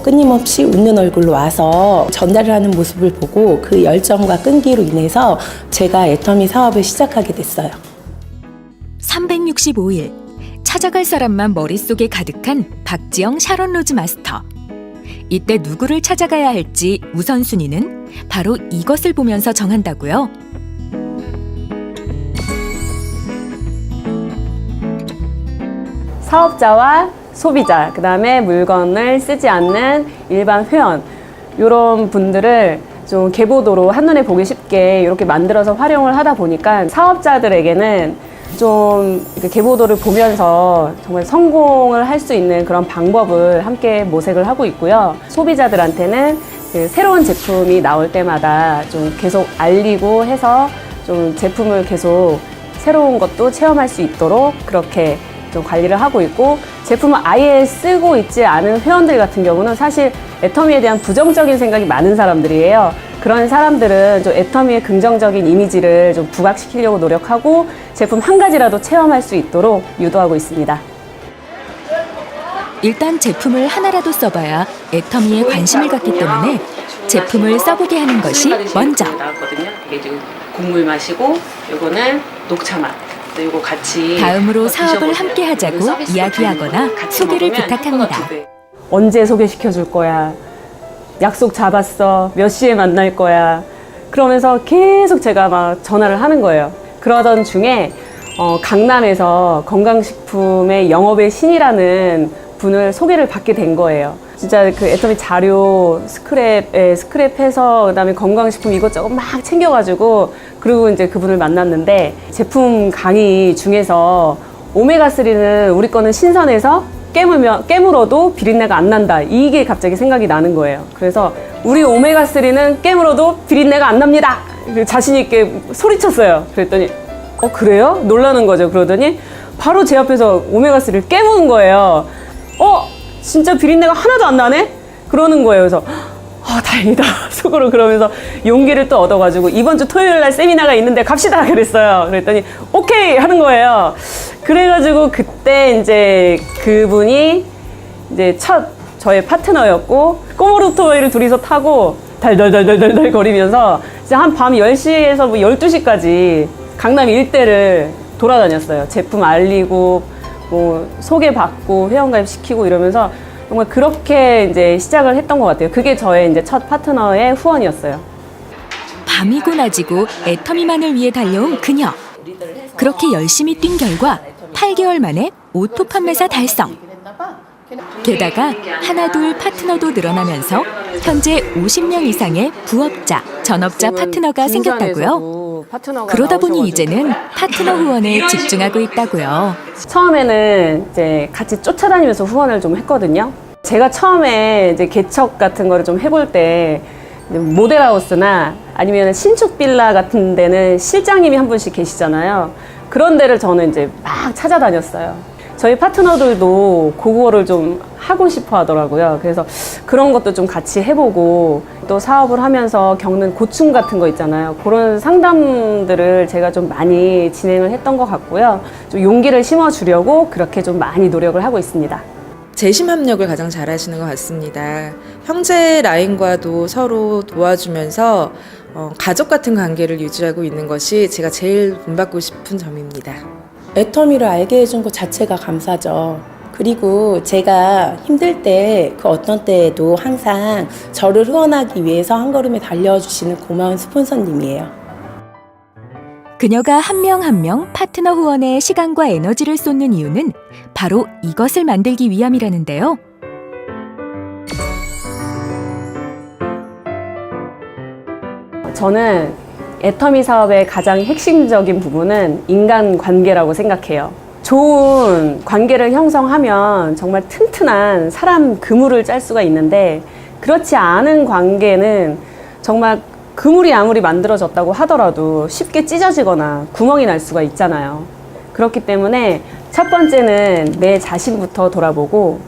끊임없이 웃는 얼굴로 와서 전달을 하는 모습을 보고 그 열정과 끈기로 인해서 제가 애터미 사업을 시작하게 됐어요. 365일 찾아갈 사람만 머릿속에 가득한 박지영 샤론 로즈 마스터. 이때 누구를 찾아가야 할지 우선순위는 바로 이것을 보면서 정한다고요. 사업자와 소비자, 그 다음에 물건을 쓰지 않는 일반 회원, 이런 분들을 좀 계보도로 한눈에 보기 쉽게 이렇게 만들어서 활용을 하다 보니까 사업자들에게는 좀 계보도를 보면서 정말 성공을 할 수 있는 그런 방법을 함께 모색을 하고 있고요. 소비자들한테는 그 새로운 제품이 나올 때마다 좀 계속 알리고 해서 좀 제품을 계속 새로운 것도 체험할 수 있도록 그렇게 좀 관리를 하고 있고, 제품을 아예 쓰고 있지 않은 회원들 같은 경우는 사실 애터미에 대한 부정적인 생각이 많은 사람들이에요. 그런 사람들은 좀 애터미의 긍정적인 이미지를 좀 부각시키려고 노력하고 제품 한 가지라도 체험할 수 있도록 유도하고 있습니다. 일단 제품을 하나라도 써봐야 애터미에 관심을 갖기 때문에 제품을 써보게 하는 것이 먼저. 이게 지금 곡물 맛이고, 이거는 녹차 맛. 이거 같이 다음으로 사업을 함께 하자고 이야기하거나 소개를 부탁합니다. 언제 소개시켜 줄 거야? 약속 잡았어. 몇 시에 만날 거야? 그러면서 계속 제가 막 전화를 하는 거예요. 그러던 중에 강남에서 건강식품의 영업의 신이라는 분을 소개를 받게 된 거예요. 진짜 그 애터미 자료 스크랩해서 그다음에 건강식품 이것저것 막 챙겨가지고, 그리고 이제 그분을 만났는데 제품 강의 중에서 오메가3는 우리 거는 신선해서 깨물어도 비린내가 안 난다. 이게 갑자기 생각이 나는 거예요. 그래서 우리 오메가3는 깨물어도 비린내가 안 납니다. 자신 있게 소리쳤어요. 그랬더니 그래요? 놀라는 거죠. 그러더니 바로 제 앞에서 오메가3를 깨무는 거예요. 진짜 비린내가 하나도 안 나네? 그러는 거예요. 그래서 다행이다 속으로 그러면서 용기를 또 얻어가지고 이번 주 토요일 날 세미나가 있는데 갑시다 그랬어요. 그랬더니 오케이 하는 거예요. 그래가지고 그때 이제 그분이 이제 첫 저의 파트너였고, 꼬모르토이를 둘이서 타고 달달달달달 거리면서 이제 한 밤 10시에서 12시까지 강남 일대를 돌아다녔어요. 제품 알리고 뭐 소개받고 회원가입 시키고 이러면서 정말 그렇게 이제 시작을 했던 것 같아요. 그게 저의 이제 첫 파트너의 후원이었어요. 밤이고 낮이고 애터미만을 위해 달려온 그녀. 그렇게 열심히 뛴 결과 8개월 만에 오토 판매사 달성. 게다가 하나둘 파트너도 늘어나면서 현재 50명 이상의 부업자, 전업자 파트너가 생겼다고요. 그러다 보니 이제는 파트너 후원에 집중하고 있다고요. 처음에는 이제 같이 쫓아다니면서 후원을 좀 했거든요. 제가 처음에 이제 개척 같은 거를 좀 해볼 때 모델하우스나 아니면 신축 빌라 같은 데는 실장님이 한 분씩 계시잖아요. 그런 데를 저는 이제 막 찾아다녔어요. 저희 파트너들도 그거를 좀 하고 싶어 하더라고요. 그래서 그런 것도 좀 같이 해보고, 또 사업을 하면서 겪는 고충 같은 거 있잖아요. 그런 상담들을 제가 좀 많이 진행을 했던 것 같고요. 좀 용기를 심어주려고 그렇게 좀 많이 노력을 하고 있습니다. 재심 협력을 가장 잘 하시는 것 같습니다. 형제 라인과도 서로 도와주면서 가족 같은 관계를 유지하고 있는 것이 제가 제일 본받고 싶은 점입니다. 애터미를 알게 해준 것 자체가 감사죠. 그리고 제가 힘들 때 그 어떤 때에도 항상 저를 후원하기 위해서 한 걸음에 달려주시는 고마운 스폰서님이에요. 그녀가 한 명 한 명 파트너 후원에 시간과 에너지를 쏟는 이유는 바로 이것을 만들기 위함이라는데요. 저는 애터미 사업의 가장 핵심적인 부분은 인간관계라고 생각해요. 좋은 관계를 형성하면 정말 튼튼한 사람 그물을 짤 수가 있는데, 그렇지 않은 관계는 정말 그물이 아무리 만들어졌다고 하더라도 쉽게 찢어지거나 구멍이 날 수가 있잖아요. 그렇기 때문에 첫 번째는 내 자신부터 돌아보고,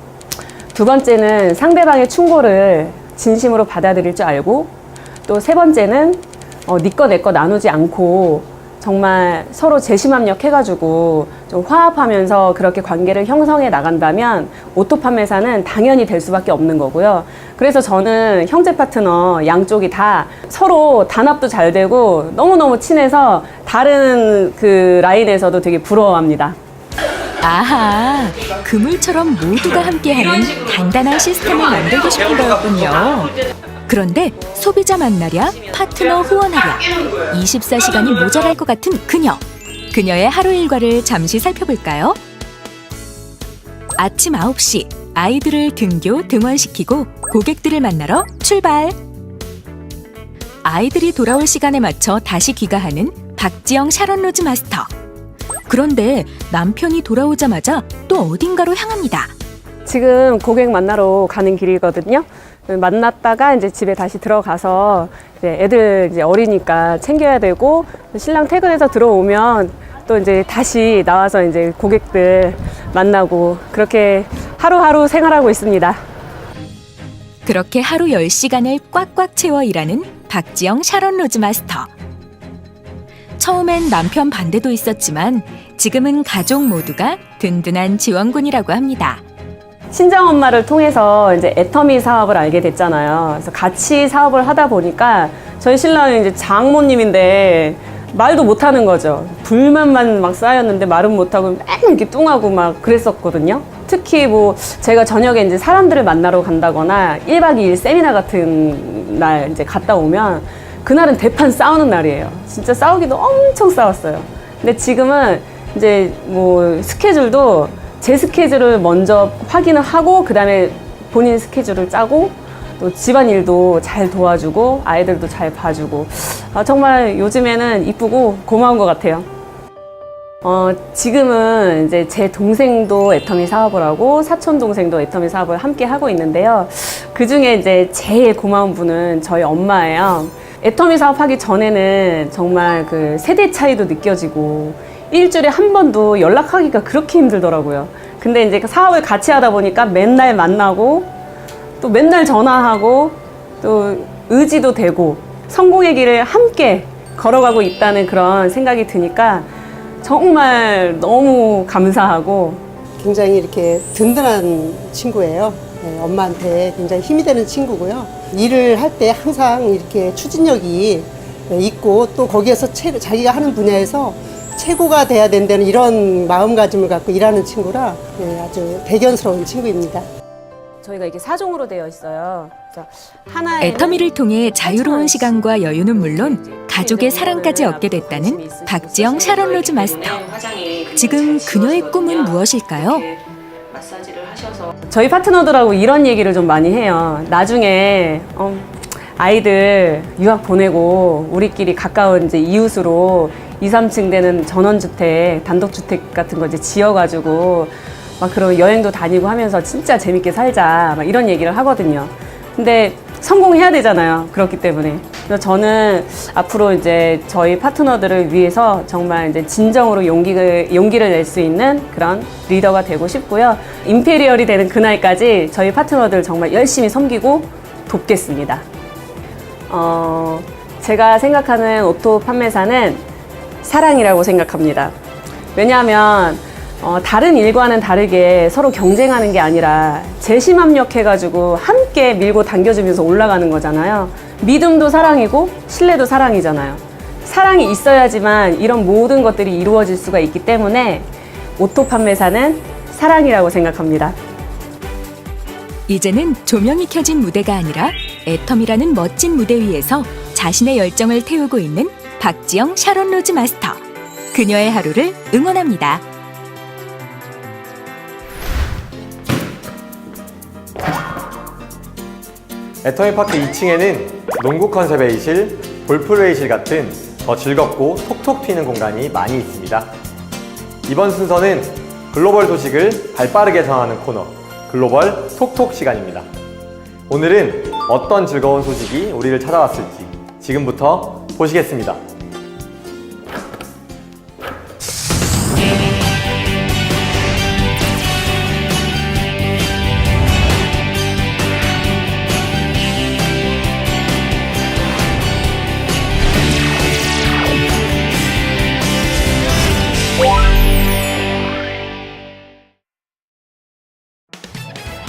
두 번째는 상대방의 충고를 진심으로 받아들일 줄 알고, 또 세 번째는 네 거 내 거 나누지 않고 정말 서로 재심합력 해가지고 좀 화합하면서 그렇게 관계를 형성해 나간다면 오토 판매사는 당연히 될 수밖에 없는 거고요. 그래서 저는 형제 파트너 양쪽이 다 서로 단합도 잘 되고 너무너무 친해서 다른 그 라인에서도 되게 부러워합니다. 아하, 그물처럼 모두가 함께하는 단단한 시스템을 만들고 싶은 거였군요. 그런데 소비자 만나랴, 파트너 후원하랴, 24시간이 모자랄 것 같은 그녀. 그녀의 하루 일과를 잠시 살펴볼까요? 아침 9시, 아이들을 등교, 등원시키고 고객들을 만나러 출발. 아이들이 돌아올 시간에 맞춰 다시 귀가하는 박지영 샤론 로즈 마스터. 그런데 남편이 돌아오자마자 또 어딘가로 향합니다. 지금 고객 만나러 가는 길이거든요. 만났다가 이제 집에 다시 들어가서 이제 애들 이제 어리니까 챙겨야 되고, 신랑 퇴근해서 들어오면 또 이제 다시 나와서 이제 고객들 만나고, 그렇게 하루하루 생활하고 있습니다. 그렇게 하루 10시간을 꽉꽉 채워 일하는 박지영 샤론 로즈 마스터. 처음엔 남편 반대도 있었지만 지금은 가족 모두가 든든한 지원군이라고 합니다. 친정엄마를 통해서 이제 애터미 사업을 알게 됐잖아요. 그래서 같이 사업을 하다 보니까 저희 신랑은 이제 장모님인데 말도 못하는 거죠. 불만만 막 쌓였는데 말은 못하고 맨날 이렇게 뚱하고 막 그랬었거든요. 특히 뭐 제가 저녁에 이제 사람들을 만나러 간다거나 1박 2일 세미나 같은 날 이제 갔다 오면 그날은 대판 싸우는 날이에요. 진짜 싸우기도 엄청 싸웠어요. 근데 지금은 이제 뭐 스케줄도 제 스케줄을 먼저 확인을 하고 그다음에 본인 스케줄을 짜고 또 집안일도 잘 도와주고 아이들도 잘 봐주고, 정말 요즘에는 이쁘고 고마운 것 같아요. 지금은 이제 제 동생도 애터미 사업을 하고 사촌 동생도 애터미 사업을 함께 하고 있는데요. 그 중에 이제 제일 고마운 분은 저희 엄마예요. 애터미 사업 하기 전에는 정말 그 세대 차이도 느껴지고 일주일에 한 번도 연락하기가 그렇게 힘들더라고요. 근데 이제 그 사업을 같이 하다 보니까 맨날 만나고 또 맨날 전화하고 또 의지도 되고 성공의 길을 함께 걸어가고 있다는 그런 생각이 드니까 정말 너무 감사하고 굉장히 이렇게 든든한 친구예요. 네, 엄마한테 굉장히 힘이 되는 친구고요. 일을 할 때 항상 이렇게 추진력이 있고 또 거기에서 자기가 하는 분야에서 최고가 돼야 된다는 이런 마음가짐을 갖고 일하는 친구라 아주 대견스러운 친구입니다. 저희가 이렇게 4종으로 되어 있어요. 하나의 애터미를 통해 자유로운 시간과 여유는 물론 가족의 사랑까지 얻게 됐다는 박지영 샤론 로즈 마스터. 지금 그녀의 꿈은 무엇일까요? 저희 파트너들하고 이런 얘기를 좀 많이 해요. 나중에 아이들 유학 보내고 우리끼리 가까운 이제 이웃으로 2, 3층 되는 전원주택, 단독주택 같은 거 이제 지어가지고 막 그런 여행도 다니고 하면서 진짜 재밌게 살자 막 이런 얘기를 하거든요. 근데 성공해야 되잖아요. 그렇기 때문에. 그래서 저는 앞으로 이제 저희 파트너들을 위해서 정말 이제 진정으로 용기를 낼 수 있는 그런 리더가 되고 싶고요. 임페리얼이 되는 그날까지 저희 파트너들 정말 열심히 섬기고 돕겠습니다. 제가 생각하는 오토 판매사는 사랑이라고 생각합니다. 왜냐하면 다른 일과는 다르게 서로 경쟁하는 게 아니라 재심합력해가지고 함께 밀고 당겨주면서 올라가는 거잖아요. 믿음도 사랑이고 신뢰도 사랑이잖아요. 사랑이 있어야지만 이런 모든 것들이 이루어질 수가 있기 때문에 오토 판매사는 사랑이라고 생각합니다. 이제는 조명이 켜진 무대가 아니라 애텀이라는 멋진 무대 위에서 자신의 열정을 태우고 있는 박지영 샤론 로즈 마스터. 그녀의 하루를 응원합니다. 애터미 파크 2층에는 농구 컨셉 회의실, 골프 회의실 같은 더 즐겁고 톡톡 튀는 공간이 많이 있습니다. 이번 순서는 글로벌 소식을 발빠르게 전하는 코너, 글로벌 톡톡 시간입니다. 오늘은 어떤 즐거운 소식이 우리를 찾아왔을지 지금부터 보시겠습니다.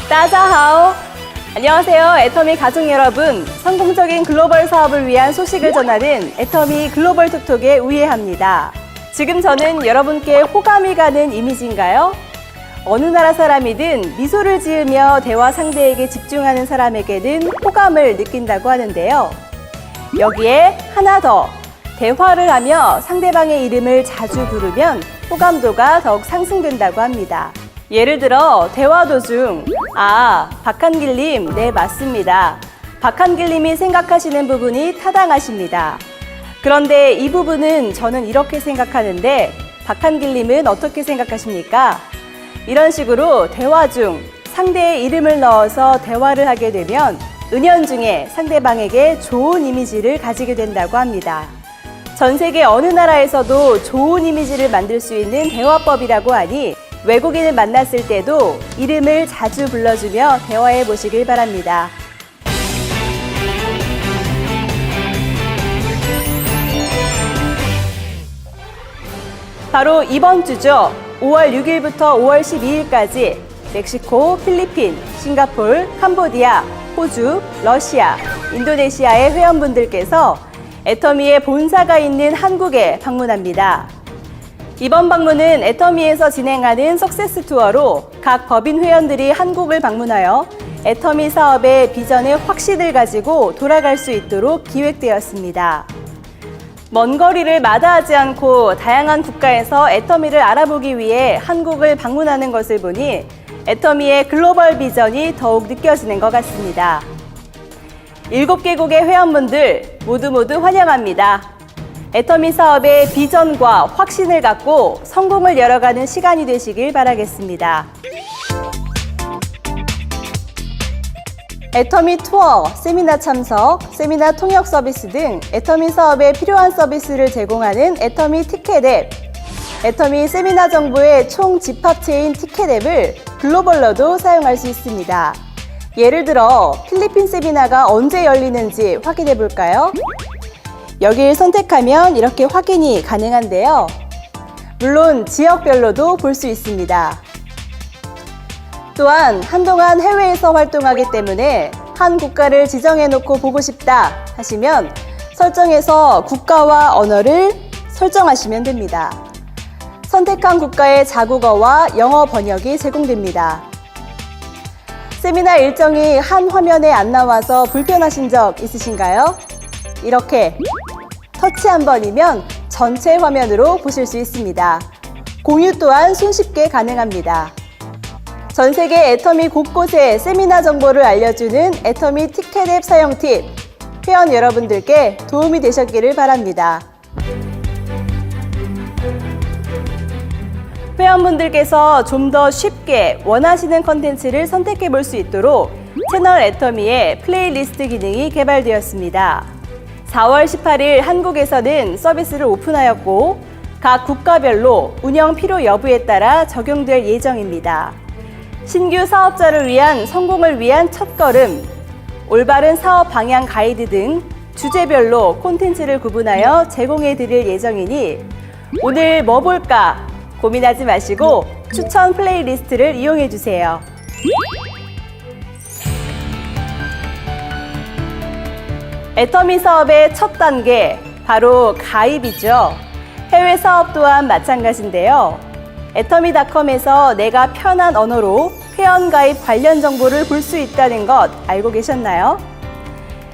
따자하오! 안녕하세요. 애터미 가족 여러분. 성공적인 글로벌 사업을 위한 소식을 전하는 애터미 글로벌 톡톡의 우예합니다. 지금 저는 여러분께 호감이 가는 이미지인가요? 어느 나라 사람이든 미소를 지으며 대화 상대에게 집중하는 사람에게는 호감을 느낀다고 하는데요. 여기에 하나 더, 대화를 하며 상대방의 이름을 자주 부르면 호감도가 더욱 상승된다고 합니다. 예를 들어 대화 도중 박한길님, 네 맞습니다. 박한길님이 생각하시는 부분이 타당하십니다. 그런데 이 부분은 저는 이렇게 생각하는데 박한길님은 어떻게 생각하십니까? 이런 식으로 대화 중 상대의 이름을 넣어서 대화를 하게 되면 은연중에 상대방에게 좋은 이미지를 가지게 된다고 합니다. 전 세계 어느 나라에서도 좋은 이미지를 만들 수 있는 대화법이라고 하니 외국인을 만났을 때도 이름을 자주 불러주며 대화해 보시길 바랍니다. 바로 이번 주죠. 5월 6일부터 5월 12일까지 멕시코, 필리핀, 싱가포르, 캄보디아, 호주, 러시아, 인도네시아의 회원분들께서 애터미의 본사가 있는 한국에 방문합니다. 이번 방문은 애터미에서 진행하는 석세스 투어로 각 법인 회원들이 한국을 방문하여 애터미 사업의 비전의 확신을 가지고 돌아갈 수 있도록 기획되었습니다. 먼 거리를 마다하지 않고 다양한 국가에서 애터미를 알아보기 위해 한국을 방문하는 것을 보니 애터미의 글로벌 비전이 더욱 느껴지는 것 같습니다. 7개국의 회원분들 모두 환영합니다. 애터미 사업의 비전과 확신을 갖고 성공을 열어가는 시간이 되시길 바라겠습니다. 애터미 투어, 세미나 참석, 세미나 통역 서비스 등 애터미 사업에 필요한 서비스를 제공하는 애터미 티켓 앱, 애터미 세미나 정보의 총 집합체인 티켓 앱을 글로벌로도 사용할 수 있습니다. 예를 들어 필리핀 세미나가 언제 열리는지 확인해 볼까요? 여기를 선택하면 이렇게 확인이 가능한데요. 물론 지역별로도 볼 수 있습니다. 또한 한동안 해외에서 활동하기 때문에 한 국가를 지정해놓고 보고 싶다 하시면 설정에서 국가와 언어를 설정하시면 됩니다. 선택한 국가의 자국어와 영어 번역이 제공됩니다. 세미나 일정이 한 화면에 안 나와서 불편하신 적 있으신가요? 이렇게 터치 한 번이면 전체 화면으로 보실 수 있습니다. 공유 또한 손쉽게 가능합니다. 전 세계 애터미 곳곳에 세미나 정보를 알려주는 애터미 티켓 앱 사용 팁, 회원 여러분들께 도움이 되셨기를 바랍니다. 회원분들께서 좀 더 쉽게 원하시는 컨텐츠를 선택해 볼 수 있도록 채널 애터미의 플레이리스트 기능이 개발되었습니다. 4월 18일 한국에서는 서비스를 오픈하였고 각 국가별로 운영 필요 여부에 따라 적용될 예정입니다. 신규 사업자를 위한 성공을 위한 첫걸음, 올바른 사업 방향 가이드 등 주제별로 콘텐츠를 구분하여 제공해 드릴 예정이니 오늘 뭐 볼까 고민하지 마시고 추천 플레이리스트를 이용해 주세요. 애터미 사업의 첫 단계, 바로 가입이죠. 해외 사업 또한 마찬가지인데요. 애터미닷컴에서 내가 편한 언어로 회원가입 관련 정보를 볼 수 있다는 것 알고 계셨나요?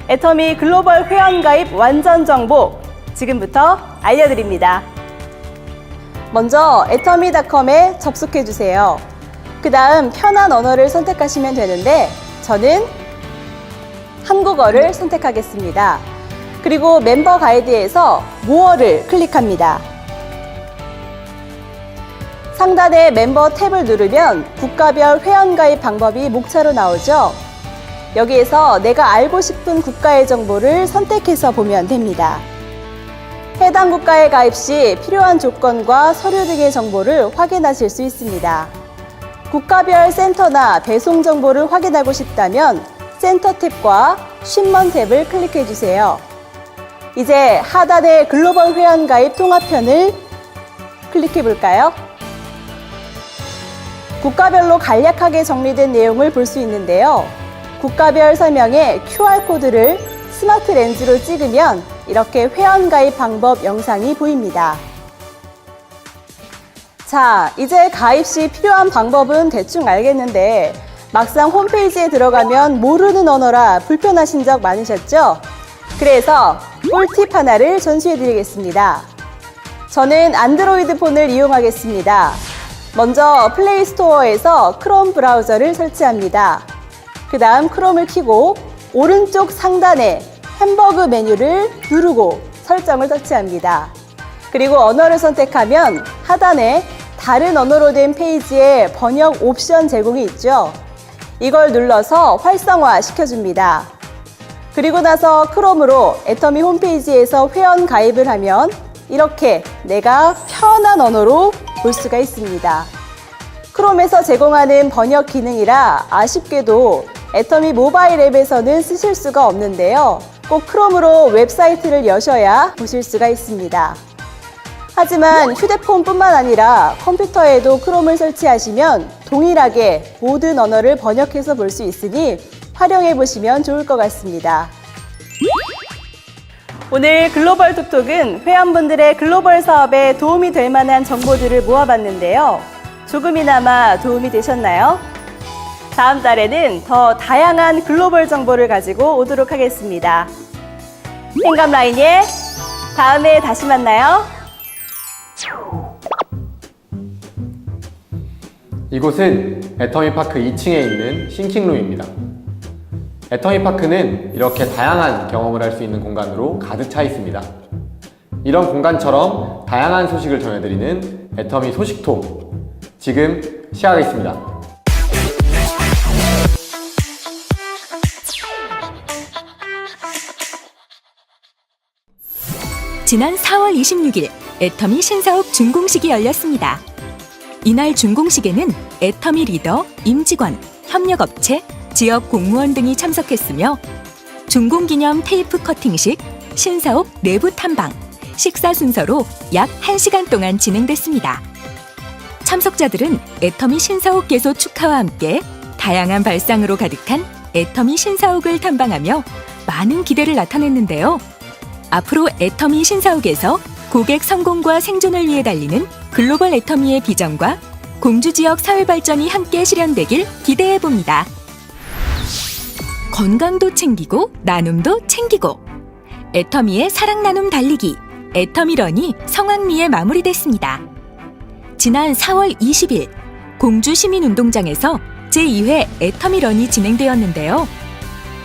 애터미 글로벌 회원가입 완전 정보 지금부터 알려드립니다. 먼저 애터미닷컴에 접속해 주세요. 그 다음 편한 언어를 선택하시면 되는데 저는 한국어를 선택하겠습니다. 그리고 멤버 가이드에서 모어를 클릭합니다. 상단에 멤버 탭을 누르면 국가별 회원가입 방법이 목차로 나오죠. 여기에서 내가 알고 싶은 국가의 정보를 선택해서 보면 됩니다. 해당 국가에 가입 시 필요한 조건과 서류 등의 정보를 확인하실 수 있습니다. 국가별 센터나 배송 정보를 확인하고 싶다면 센터 탭과 쉽먼 탭을 클릭해 주세요. 이제 하단의 글로벌 회원 가입 통합편을 클릭해 볼까요? 국가별로 간략하게 정리된 내용을 볼 수 있는데요. 국가별 설명에 QR코드를 스마트 렌즈로 찍으면 이렇게 회원 가입 방법 영상이 보입니다. 자, 이제 가입 시 필요한 방법은 대충 알겠는데 막상 홈페이지에 들어가면 모르는 언어라 불편하신 적 많으셨죠? 그래서 꿀팁 하나를 전수해 드리겠습니다. 저는 안드로이드 폰을 이용하겠습니다. 먼저 플레이 스토어에서 크롬 브라우저를 설치합니다. 그 다음 크롬을 켜고 오른쪽 상단에 햄버거 메뉴를 누르고 설정을 터치합니다. 그리고 언어를 선택하면 하단에 다른 언어로 된 페이지에 번역 옵션 제공이 있죠. 이걸 눌러서 활성화 시켜줍니다. 그리고 나서 크롬으로 애터미 홈페이지에서 회원 가입을 하면 이렇게 내가 편한 언어로 볼 수가 있습니다. 크롬에서 제공하는 번역 기능이라 아쉽게도 애터미 모바일 앱에서는 쓰실 수가 없는데요. 꼭 크롬으로 웹사이트를 여셔야 보실 수가 있습니다. 하지만 휴대폰뿐만 아니라 컴퓨터에도 크롬을 설치하시면 동일하게 모든 언어를 번역해서 볼 수 있으니 활용해 보시면 좋을 것 같습니다. 오늘 글로벌 톡톡은 회원분들의 글로벌 사업에 도움이 될 만한 정보들을 모아봤는데요. 조금이나마 도움이 되셨나요? 다음 달에는 더 다양한 글로벌 정보를 가지고 오도록 하겠습니다. 행감라인예, 다음에 다시 만나요. 이곳은 애터미파크 2층에 있는 싱킹룸입니다. 애터미파크는 이렇게 다양한 경험을 할 수 있는 공간으로 가득 차 있습니다. 이런 공간처럼 다양한 소식을 전해드리는 애터미 소식통, 지금 시작하겠습니다. 지난 4월 26일 애터미 신사옥 준공식이 열렸습니다. 이날 준공식에는 애터미 리더, 임직원, 협력업체, 지역 공무원 등이 참석했으며 준공기념 테이프 커팅식, 신사옥 내부 탐방, 식사 순서로 약 1시간 동안 진행됐습니다. 참석자들은 애터미 신사옥 개소 축하와 함께 다양한 발상으로 가득한 애터미 신사옥을 탐방하며 많은 기대를 나타냈는데요. 앞으로 애터미 신사옥에서 고객 성공과 생존을 위해 달리는 글로벌 애터미의 비전과 공주 지역 사회 발전이 함께 실현되길 기대해봅니다. 건강도 챙기고 나눔도 챙기고 애터미의 사랑 나눔 달리기 애터미런이 성황리에 마무리됐습니다. 지난 4월 20일 공주 시민운동장에서 제2회 애터미런이 진행되었는데요.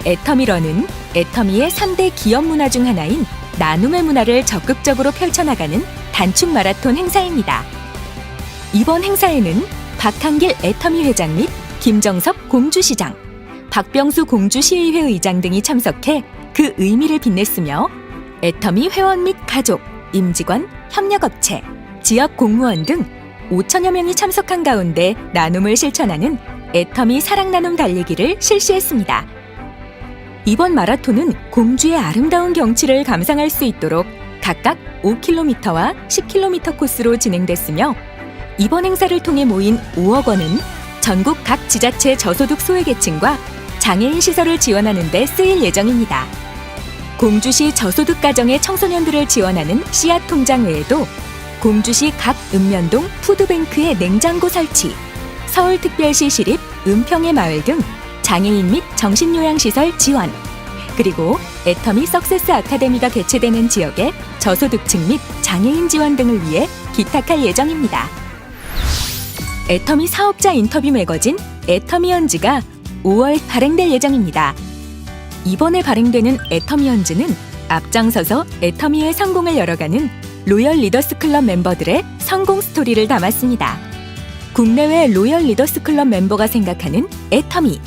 애터미런은 애터미의 3대 기업 문화 중 하나인 나눔의 문화를 적극적으로 펼쳐나가는 단축 마라톤 행사입니다. 이번 행사에는 박한길 애터미 회장 및 김정섭 공주시장, 박병수 공주시의회 의장 등이 참석해 그 의미를 빛냈으며 애터미 회원 및 가족, 임직원, 협력업체, 지역 공무원 등 5천여 명이 참석한 가운데 나눔을 실천하는 애터미 사랑 나눔 달리기를 실시했습니다. 이번 마라톤은 공주의 아름다운 경치를 감상할 수 있도록 각각 5km와 10km 코스로 진행됐으며 이번 행사를 통해 모인 5억 원은 전국 각 지자체 저소득 소외계층과 장애인 시설을 지원하는 데 쓰일 예정입니다. 공주시 저소득 가정의 청소년들을 지원하는 씨앗 통장 외에도 공주시 각 읍면동 푸드뱅크의 냉장고 설치, 서울특별시 시립 은평의 마을 등 장애인 및 정신요양시설 지원, 그리고 애터미 석세스 아카데미가 개최되는 지역의 저소득층 및 장애인 지원 등을 위해 기탁할 예정입니다. 애터미 사업자 인터뷰 매거진 애터미언즈가 5월 발행될 예정입니다. 이번에 발행되는 애터미언즈는 앞장서서 애터미의 성공을 열어가는 로열 리더스 클럽 멤버들의 성공 스토리를 담았습니다. 국내외 로열 리더스 클럽 멤버가 생각하는 애터미,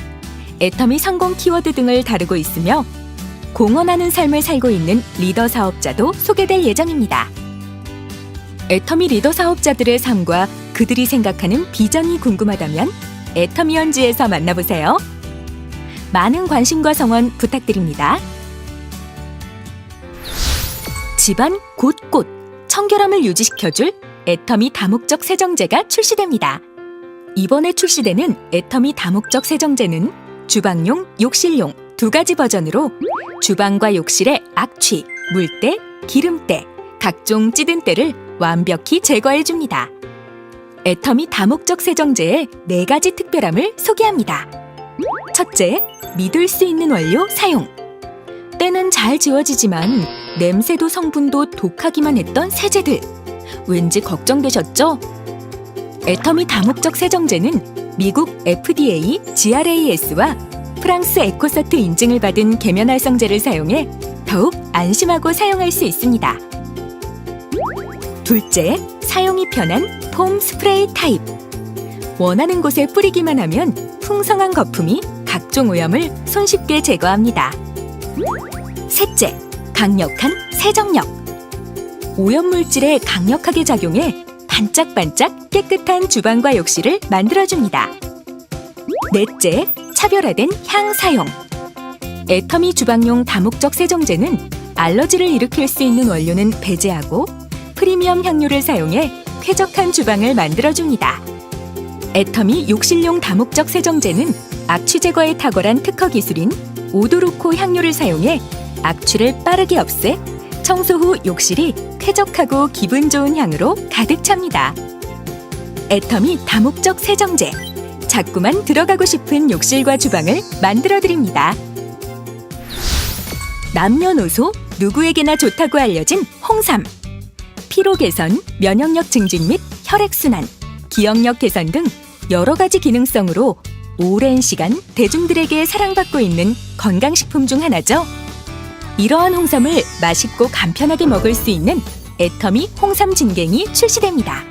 애터미 성공 키워드 등을 다루고 있으며 공헌하는 삶을 살고 있는 리더 사업자도 소개될 예정입니다. 애터미 리더 사업자들의 삶과 그들이 생각하는 비전이 궁금하다면 애터미 현지에서 만나보세요. 많은 관심과 성원 부탁드립니다. 집안 곳곳 청결함을 유지시켜줄 애터미 다목적 세정제가 출시됩니다. 이번에 출시되는 애터미 다목적 세정제는 주방용, 욕실용 두 가지 버전으로 주방과 욕실의 악취, 물때, 기름때, 각종 찌든 때를 완벽히 제거해줍니다. 애터미 다목적 세정제의 4가지 특별함을 소개합니다. 첫째, 믿을 수 있는 원료 사용. 때는 잘 지워지지만 냄새도 성분도 독하기만 했던 세제들. 왠지 걱정되셨죠? 애터미 다목적 세정제는 미국 FDA, GRAS와 프랑스 에코서트 인증을 받은 계면활성제를 사용해 더욱 안심하고 사용할 수 있습니다. 둘째, 사용이 편한 폼 스프레이 타입. 원하는 곳에 뿌리기만 하면 풍성한 거품이 각종 오염을 손쉽게 제거합니다. 셋째, 강력한 세정력. 오염물질에 강력하게 작용해 반짝반짝 깨끗한 주방과 욕실을 만들어줍니다. 넷째, 차별화된 향 사용. 애터미 주방용 다목적 세정제는 알러지를 일으킬 수 있는 원료는 배제하고 프리미엄 향료를 사용해 쾌적한 주방을 만들어줍니다. 애터미 욕실용 다목적 세정제는 악취 제거에 탁월한 특허 기술인 오도로코 향료를 사용해 악취를 빠르게 없애 청소 후 욕실이 쾌적하고 기분 좋은 향으로 가득 찹니다. 애터미 다목적 세정제. 자꾸만 들어가고 싶은 욕실과 주방을 만들어드립니다. 남녀노소 누구에게나 좋다고 알려진 홍삼. 피로 개선, 면역력 증진 및 혈액순환, 기억력 개선 등 여러 가지 기능성으로 오랜 시간 대중들에게 사랑받고 있는 건강식품 중 하나죠. 이러한 홍삼을 맛있고 간편하게 먹을 수 있는 애터미 홍삼 진갱이 출시됩니다.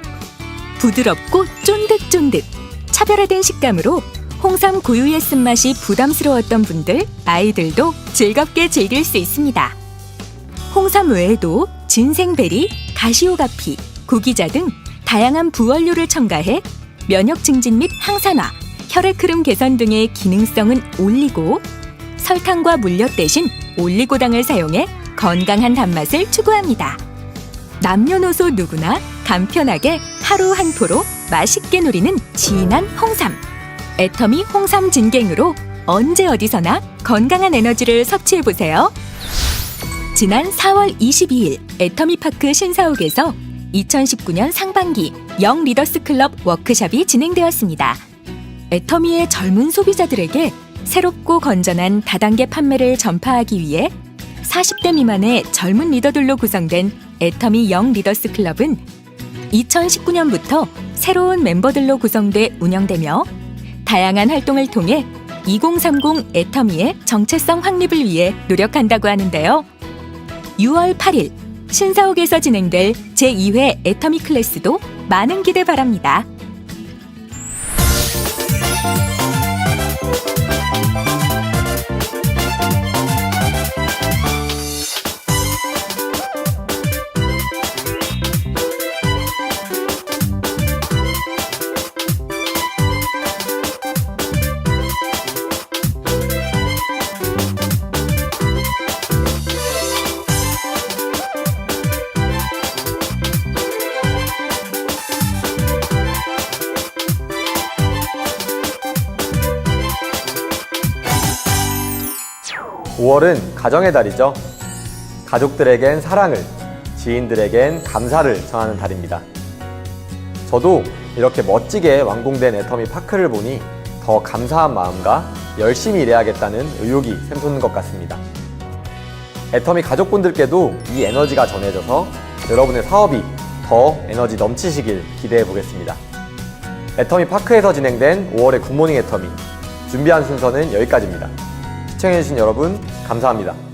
부드럽고 쫀득쫀득, 차별화된 식감으로 홍삼 고유의 쓴맛이 부담스러웠던 분들, 아이들도 즐겁게 즐길 수 있습니다. 홍삼 외에도 진생베리, 가시오가피, 구기자 등 다양한 부원료를 첨가해 면역 증진 및 항산화, 혈액 흐름 개선 등의 기능성은 올리고 설탕과 물엿 대신 올리고당을 사용해 건강한 단맛을 추구합니다. 남녀노소 누구나 간편하게 하루 한 포로 맛있게 누리는 진한 홍삼. 애터미 홍삼 진갱으로 언제 어디서나 건강한 에너지를 섭취해보세요. 지난 4월 22일 애터미파크 신사옥에서 2019년 상반기 영 리더스 클럽 워크숍이 진행되었습니다. 애터미의 젊은 소비자들에게 새롭고 건전한 다단계 판매를 전파하기 위해 40대 미만의 젊은 리더들로 구성된 애터미 영 리더스 클럽은 2019년부터 새로운 멤버들로 구성돼 운영되며 다양한 활동을 통해 2030 애터미의 정체성 확립을 위해 노력한다고 하는데요. 6월 8일 신사옥에서 진행될 제2회 애터미 클래스도 많은 기대 바랍니다. (5월은) 가정의 달이죠. 가족들에겐 사랑을, 지인들에겐 감사를 전하는 달입니다. 저도 이렇게 멋지게 완공된 애터미 파크를 보니 더 감사한 마음과 열심히 일해야겠다는 의욕이 샘솟는 것 같습니다. 애터미 가족분들께도 이 에너지가 전해져서 여러분의 사업이 더 에너지 넘치시길 기대해 보겠습니다. 애터미 파크에서 진행된 5월의 굿모닝 애터미, 준비한 순서는 여기까지입니다. 시청해주신 여러분 감사합니다.